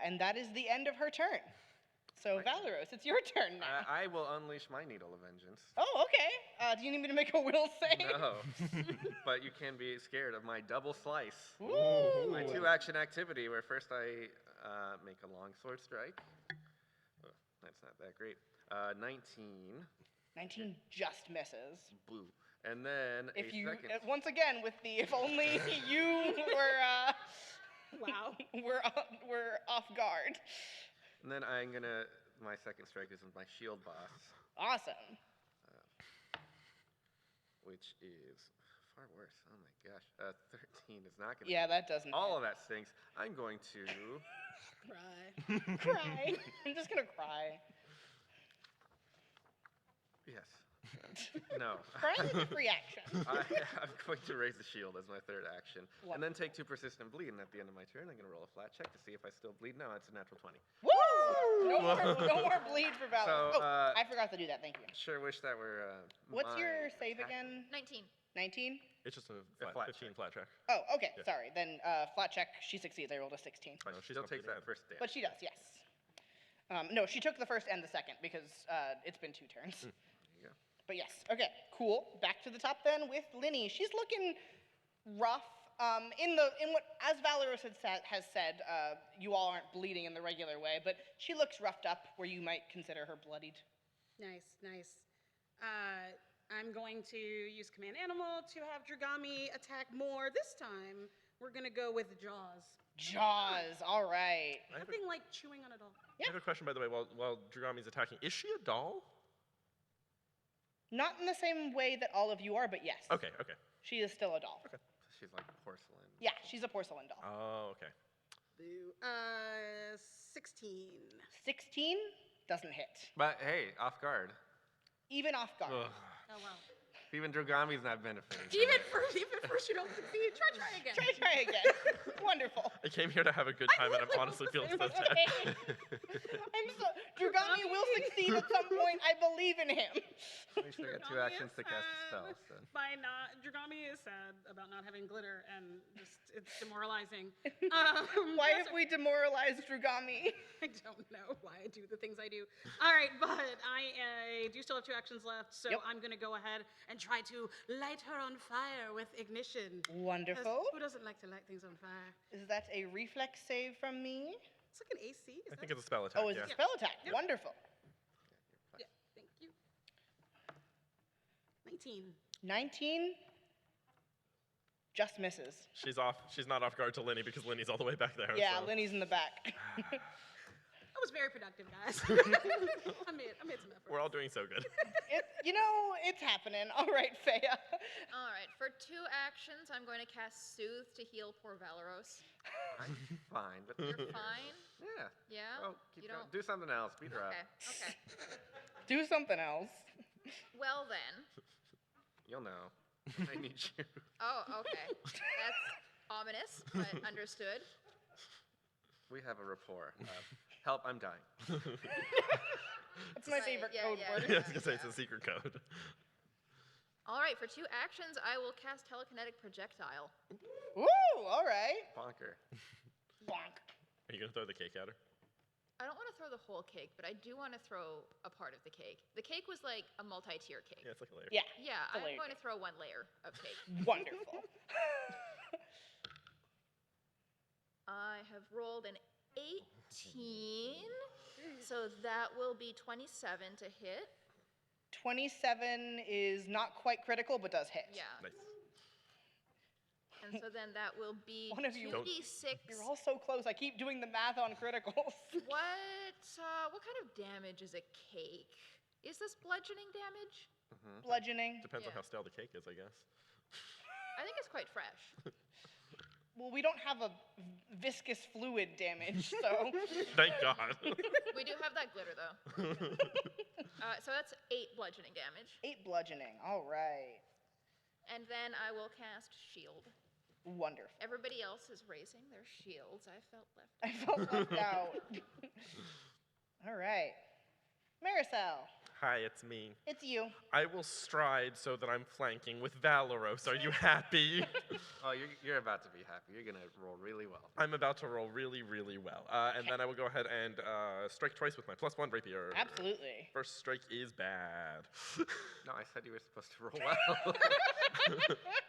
And that is the end of her turn. So, Valeros, it's your turn now. I will unleash my needle of vengeance. Oh, okay. Do you need me to make a will save? No, but you can be scared of my double slice. Ooh. My 2-action activity, where first I make a longsword strike. Oh, that's not that great. 19. 19 just misses. Boo. And then If a you, second. once again, with the if only you Wow. were off guard. And then my second strike is with my shield boss, Awesome. which is far worse. Oh my gosh. 13 is not going to. Yeah, that doesn't. All of that stinks. I'm going to. Cry. Cry. I'm just gonna cry. Yes. No. Crying is a free action. I'm going to raise the shield as my third action. And then take 2 persistent bleed. And at the end of my turn, I'm going to roll a flat check to see if I still bleed. No, it's a natural 20. Woo! No more bleed for Valeros. So, I forgot to do that. Thank you. Sure wish that were. What's my your save attack. again? 19. 19? It's just a flat 15 flat check. Oh, okay. Yeah. Sorry. Then flat check. She succeeds. I rolled a 16. But No, she she's still not takes bleeding that first damage. But she does, yes. No, she took the first and the second because it's been 2 turns. There you go. But yes, okay, cool. Back to the top then with Lini. She's looking rough. In what, as Valeros has said, you all aren't bleeding in the regular way, but she looks roughed up where you might consider her bloodied. Nice, nice. I'm going to use Command Animal to have Dragami attack more. This time, we're going to go with Jaws. Jaws, all right. Nothing like chewing on a doll. I have a question, by the way, while Dragami's attacking. Is she a doll? Not in the same way that all of you are, but yes. Okay, okay. She is still a doll. Okay. She's like porcelain. Yeah, she's a porcelain doll. Oh, okay. Boo. 16. 16 doesn't hit. But hey, off guard. Even off guard. Ugh. Oh, well. Even Dragami's not benefiting. from Even it. first you don't succeed. Try again. Try again. Wonderful. I came here to have a good time, and I'm honestly feeling so sad. I'm so Dragami will succeed at some point. I believe in him. At least I got 2 actions to cast a spell. So. Dragami is sad about not having glitter, and just it's demoralizing. Why have we demoralized Dragami? I don't know why I do the things I do. All right, but I do still have 2 actions left, so Yep. I'm going to go ahead and try to light her on fire with ignition. 'Cause Wonderful. Who doesn't like to light things on fire? Is that a reflex save from me? It's like an AC. I think it's a spell attack, Oh, it's yeah. a spell attack. Yep. Wonderful. Yeah, thank you. 19. 19 just misses. She's not off guard to Lini because Lini's all the way back there. Yeah, so. Lini's in the back. That was very productive, guys. I made some effort. We're all doing so good. It's happening. All right, Feiya. All right, for 2 actions, I'm going to cast Soothe to heal poor Valeros. I'm fine, but You're fine? yeah. Yeah? Oh, keep You going. don't- Do something else. Beat her Okay, up. okay. Do something else. Well then. You'll know. I need you. Oh, okay. That's ominous, but understood. We have a rapport. Help, I'm dying. That's my Right, favorite yeah, code yeah, word. Yeah, I was gonna say it's a secret code. All right, for 2 actions, I will cast Telekinetic Projectile. Ooh, all right. Bonker. Bonk. Are you gonna throw the cake at her? I don't want to throw the whole cake, but I do want to throw a part of the cake. The cake was like a multi-tier cake. Yeah, it's like a layer. Yeah. Yeah, It's a I'm layer going to cake. throw 1 layer of cake. Wonderful. I have rolled an 18, so that will be 27 to hit. 27 is not quite critical, but does hit. Yeah, Nice. and so then that will be One of you- 2d6. You're all so close. I keep doing the math on criticals. What kind of damage is a cake? Is this bludgeoning damage? Bludgeoning. Depends on Yeah. how stale the cake is, I guess. I think it's quite fresh. Well, we don't have a viscous fluid damage, so. Thank God. We do have that glitter, though. So that's 8 bludgeoning damage. 8 bludgeoning, all right. And then I will cast Shield. Wonderful. Everybody else is raising their shields. I felt left I felt left out. All right. Merisiel, Hi, it's me. it's you. I will stride so that I'm flanking with Valeros. Are you happy? Oh, you're about to be happy. You're gonna roll really well. I'm about to roll really, really well. And then I will go ahead and strike twice with my +1 rapier. Absolutely. First strike is bad. No, I said you were supposed to roll well.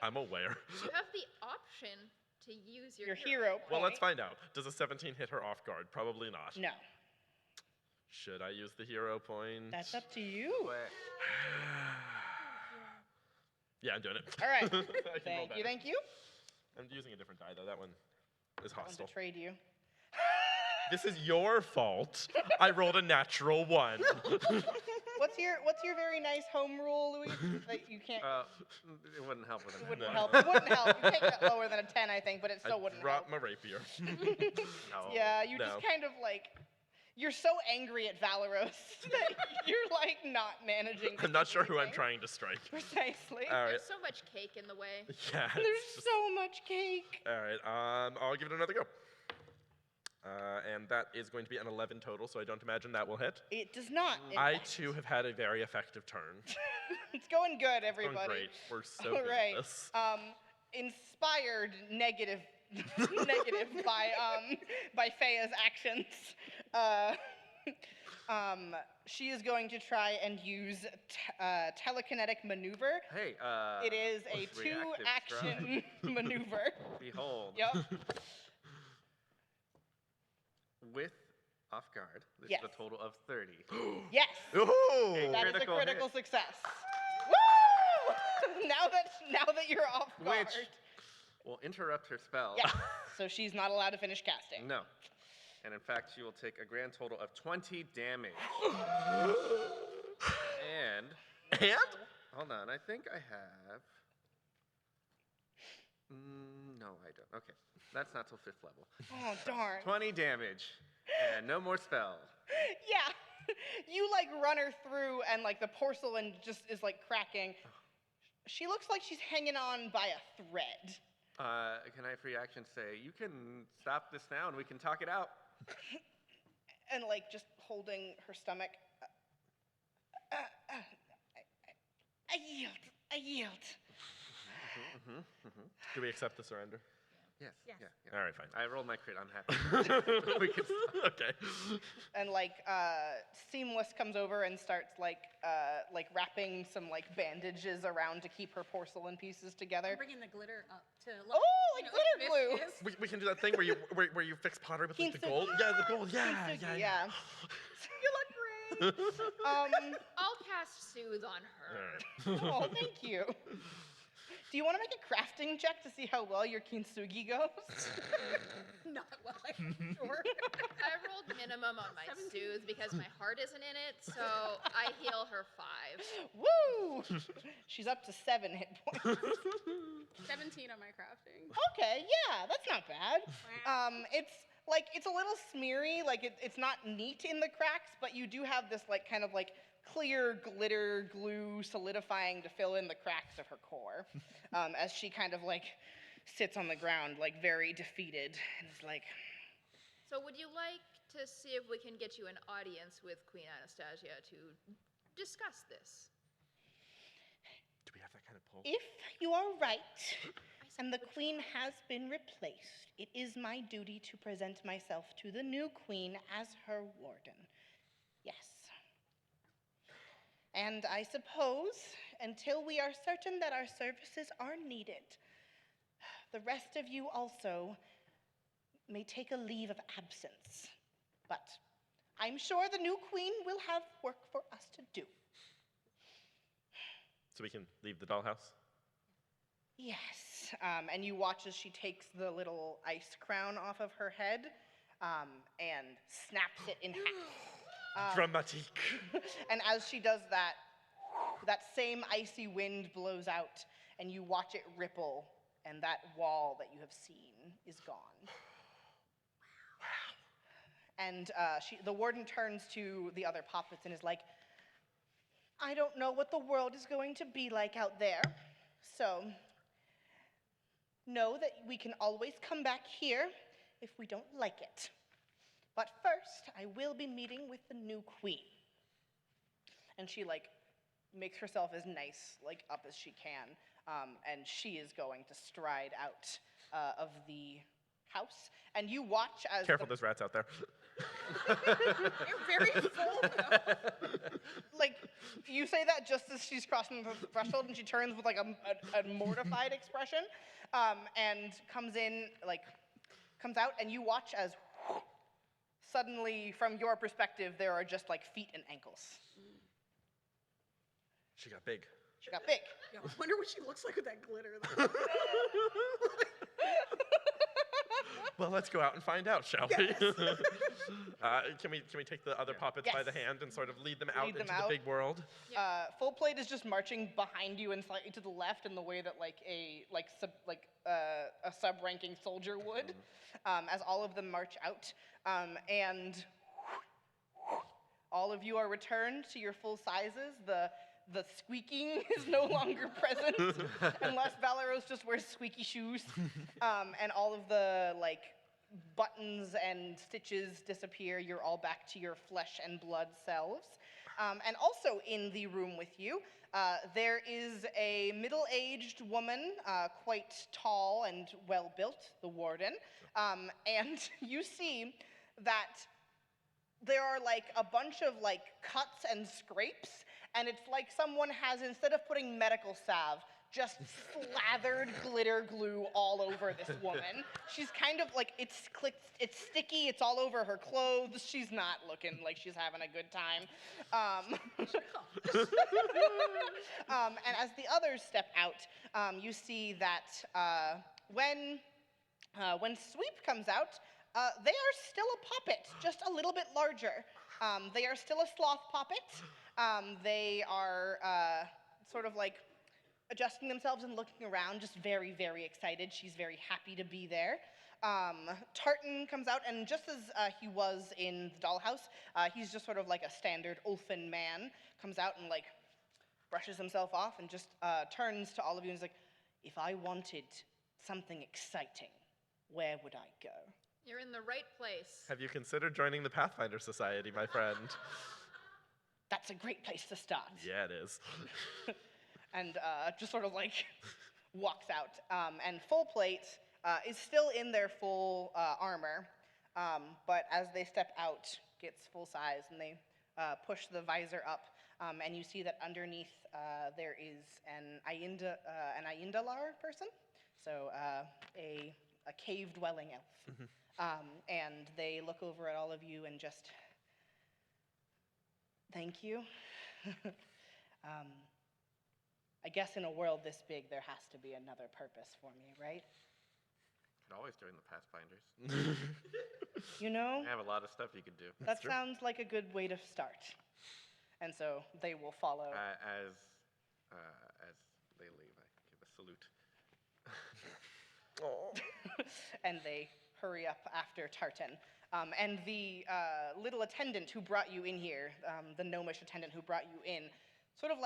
I'm aware. You have the option to use your Hero point. Well, let's find out. Does a 17 hit her off guard? Probably not. No, Should I use the hero point? that's up to you. But Yeah, I'm doing it. All right. I can roll Thank you, better. thank you. I'm using a different die, though. That one is I hostile. betrayed you. This is your fault. I rolled a natural 1. What's your very nice home rule, Louis? That you can't. it wouldn't help with It it. wouldn't help. It wouldn't help. You can't get lower than a 10, I think, but it still I wouldn't dropped help. my rapier. No. Yeah, you No. just kind of like. You're so angry at Valeros that you're like not managing. to I'm not do sure who I'm anything. trying to strike. Precisely. All right. There's so much cake in the way. Yeah. it's There's just- so much cake. All right. I'll give it another go. And that is going to be an 11 total, so I don't imagine that will hit. It does not. in I fact. too have had a very effective turn. It's going good, It's everybody. going great. We're so All good right. at this. Inspired negative by Feiya's actions. She is going to try and use telekinetic maneuver. Hey, It is a what's reactive 2-action maneuver. behold. Yep. With off guard, this Yes. is a total of 30. Yes. Ooh! That is a Critical critical hit. success. Woo! now that you're off guard. Which will interrupt her spell. Yeah. So she's not allowed to finish casting. No. And in fact, she will take a grand total of 20 damage. And, And? hold on, I think I have. No, I don't. Okay. That's not till 5th level. Oh darn. 20 damage. And no more spell. Yeah. You like run her through and like the porcelain just is like cracking. She looks like she's hanging on by a thread. Can I free action say, you can stop this now and we can talk it out? And like just holding her stomach. I yield. Do we accept the surrender? Yes. Yes. Yeah. All right, fine. I rolled my crit. I'm happy. We can stop. Okay. And like Seamless comes over and starts like wrapping some like bandages around to keep her porcelain pieces together. Bringing the glitter up to Oh, like glitter glue. We can do that thing where you fix pottery with like, the Kintsugi. gold. Yeah, the gold. Yeah, Kintsugi, yeah. You look great. I'll cast Soothe on her. All right. Oh, thank you. Do you want to make a crafting check to see how well your kintsugi goes? Not well, I'm sure. I rolled minimum on my Soothe because my heart isn't in it, so I heal her 5. Woo! She's up to 7 hit points. 17 on my crafting. Okay, yeah, that's not bad. It's a little smeary, like it's not neat in the cracks, but you do have this like kind of like clear glitter glue solidifying to fill in the cracks of her core, as she kind of like sits on the ground like very defeated and is like, So would you like to see if we can get you an audience with Queen Anastasia to discuss this? Do we have that kind of pull? if you are right and the queen has been replaced, it is my duty to present myself to the new queen as her warden. Yes. And I suppose, until we are certain that our services are needed, the rest of you also may take a leave of absence. But I'm sure the new queen will have work for us to do. So we can leave the dollhouse? Yes. And you watch as she takes the little ice crown off of her head and snaps it in half. Dramatique. And as she does that, that same icy wind blows out, and you watch it ripple and that wall that you have seen is gone. And the warden turns to the other puppets and is like, I don't know what the world is going to be like out there, so know that we can always come back here if we don't like it. But first, I will be meeting with the new queen. And she, makes herself as nice, up as she can, and she is going to stride out of the house. And you watch as Careful, there's rats out there. You're very full. You say that just as she's crossing the threshold, and she turns with a mortified expression, and comes out, and you watch as suddenly, from your perspective, there are just feet and ankles. She got big. She got big. Yeah, I wonder what she looks like with that glitter, though. Well, let's go out and find out, shall we? Can we take the other puppets by the Yes. hand and sort of lead them out Lead them into out. the big world? Full Plate is just marching behind you and slightly to the left in the way that a sub-ranking soldier would, as all of them march out, and all of you are returned to your full sizes. The squeaking is no longer present, unless Valeros just wears squeaky shoes, and all of the buttons and stitches disappear. You're all back to your flesh and blood selves. And also in the room with you, there is a middle-aged woman, quite tall and well-built, the warden, and you see that there are a bunch of cuts and scrapes, and it's like someone has, instead of putting medical salve, just slathered glitter glue all over this woman. She's kind of it's sticky, it's all over her clothes. She's not looking like she's having a good time. And as the others step out, you see that when Sweep comes out, they are still a puppet, just a little bit larger. They are still a sloth puppet. They are sort of adjusting themselves and looking around, just very, very excited. She's very happy to be there. Tartan comes out, and just as he was in the Dollhouse, he's just sort of a standard Ulfin man, comes out and brushes himself off and just turns to all of you and is like, if I wanted something exciting, where would I go? You're in the right place. Have you considered joining the Pathfinder Society, my friend? That's a great place to start. Yeah, it is. And just sort of walks out. And Full Plate is still in their full armor, but as they step out, gets full size, and they push the visor up, and you see that underneath there is an Aindalar person, so a cave-dwelling elf. And they look over at all of you and just, thank you. I guess in a world this big, there has to be another purpose for me, right? Could always join the Pathfinders. You know, They have a lot of stuff you could do. that sounds like a good way to start. And so they will follow. As they leave, I give a salute. And they hurry up after Tartan. And the little attendant who brought you in here, the gnomish attendant who brought you in, sort of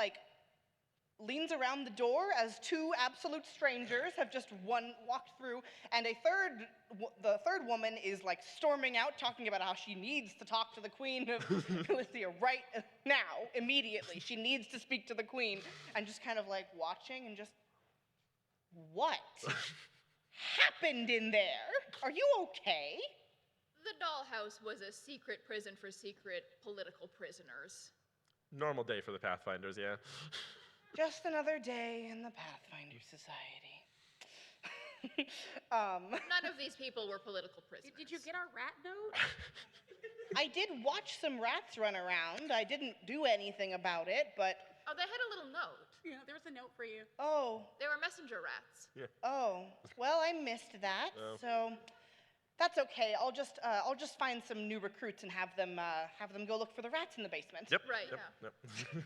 leans around the door as two absolute strangers have just walked through, and the third woman is storming out, talking about how she needs to talk to the Queen of Galicia right now, immediately. She needs to speak to the Queen, and just kind of watching and just, what happened in there? Are you okay? The Dollhouse was a secret prison for secret political prisoners. Normal day for the Pathfinders, yeah. Just another day in the Pathfinder Society. None of these people were political prisoners. Did you get our rat note? I did watch some rats run around. I didn't do anything about it, but Oh, they had a little note. Yeah, there was a note for you. oh, They were messenger rats. well, I missed that. Oh. So that's okay. I'll just find some new recruits and have them go look for the rats in the basement. Yep. Right, Yep. yeah. Yep.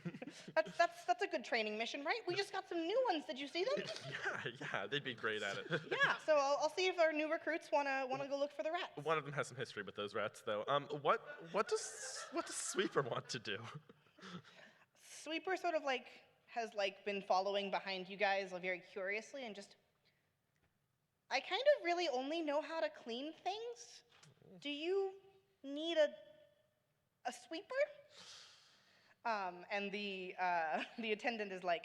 That's a good training mission, right? We just got some new ones. Did you see them? Yeah, they'd be great at it. Yeah. So I'll see if our new recruits wanna go look for the rats. One of them has some history with those rats, though. What does Sweeper want to do? Sweeper sort of has been following behind you guys very curiously and just. I kind of really only know how to clean things. Do you need a sweeper? And the attendant is like,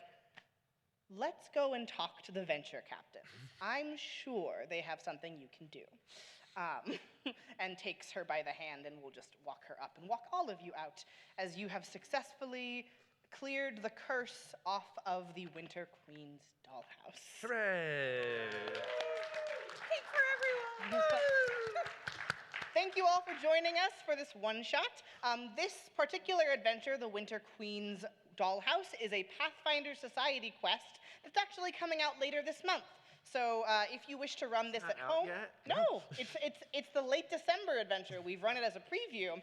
let's go and talk to the venture captain. I'm sure they have something you can do. And takes her by the hand and will just walk her up and walk all of you out as you have successfully cleared the curse off of the Winter Queen's dollhouse. Hooray! Cake for everyone! Thank you all for joining us for this one-shot. This particular adventure, the Winter Queen's Dollhouse, is a Pathfinder Society quest that's actually coming out later this month. So if you wish to run this not at out home, yet? no, it's the late December adventure. We've run it as a preview.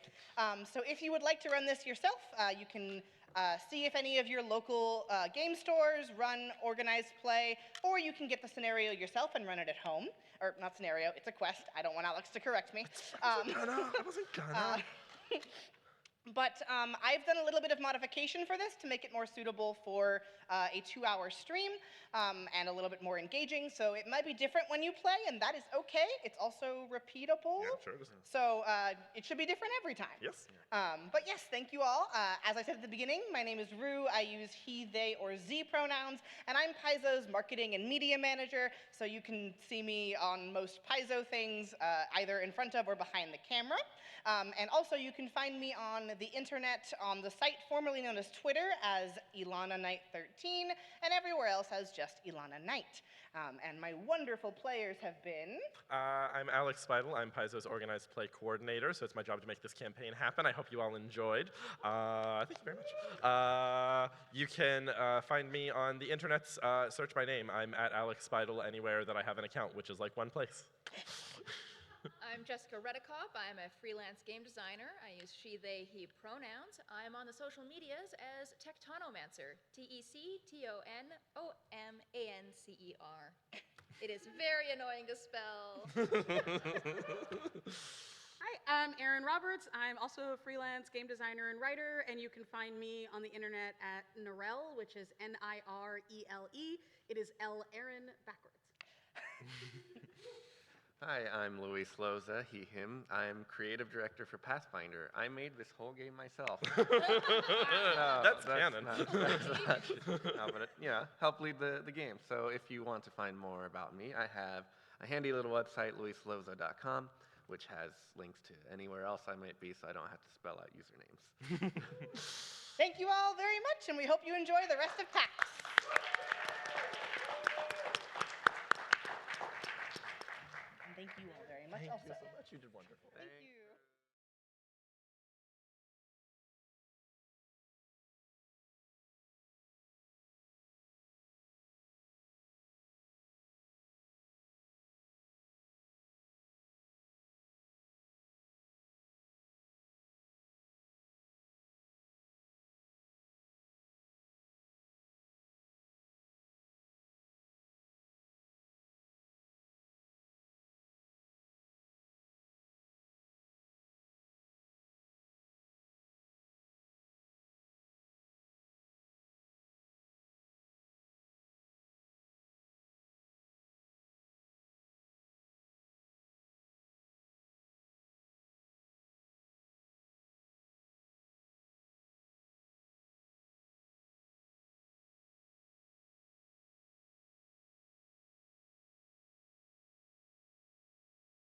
So if you would like to run this yourself, you can see if any of your local game stores run organized play, or you can get the scenario yourself and run it at home. Or not scenario, it's a quest. I don't want Alex to correct me. I wasn't gonna. But I've done a little bit of modification for this to make it more suitable for a 2-hour stream and a little bit more engaging. So it might be different when you play, and that is okay. It's also repeatable. Yeah, sure it is. So it should be different every time. Yes. But yes, thank you all. As I said at the beginning, my name is Rue. I use he, they, or z pronouns, and I'm Paizo's marketing and media manager. So you can see me on most Paizo things, either in front of or behind the camera. And also you can find me on the internet on the site formerly known as Twitter as Ilana Knight 13, and everywhere else as just Ilana Knight. And my wonderful players have been... I'm Alex Speidel. I'm Paizo's organized play coordinator, so it's my job to make this campaign happen. I hope you all enjoyed. Thank you very much. You can find me on the internet. Search my name. I'm at Alex Speidel anywhere that I have an account, which is like one place. I'm Jessica Redekop. I'm a freelance game designer. I use she, they, he pronouns. I'm on the social medias as Tectonomancer. Tectonomancer. It is very annoying to spell. Hi, I'm Erin Roberts. I'm also a freelance game designer and writer, and you can find me on the internet at Nirele, which is Nirele. It is L Erin backwards. Hi, I'm Luis Loza, he, him. I'm creative director for Pathfinder. I made this whole game myself. That's canon. Help lead the game. So if you want to find more about me, I have a handy little website, luisloza.com, which has links to anywhere else I might be, so I don't have to spell out usernames. Thank you all very much, and we hope you enjoy the rest of PAX. Thank you all very much. Thank also. you so much. You did wonderful. Thank you.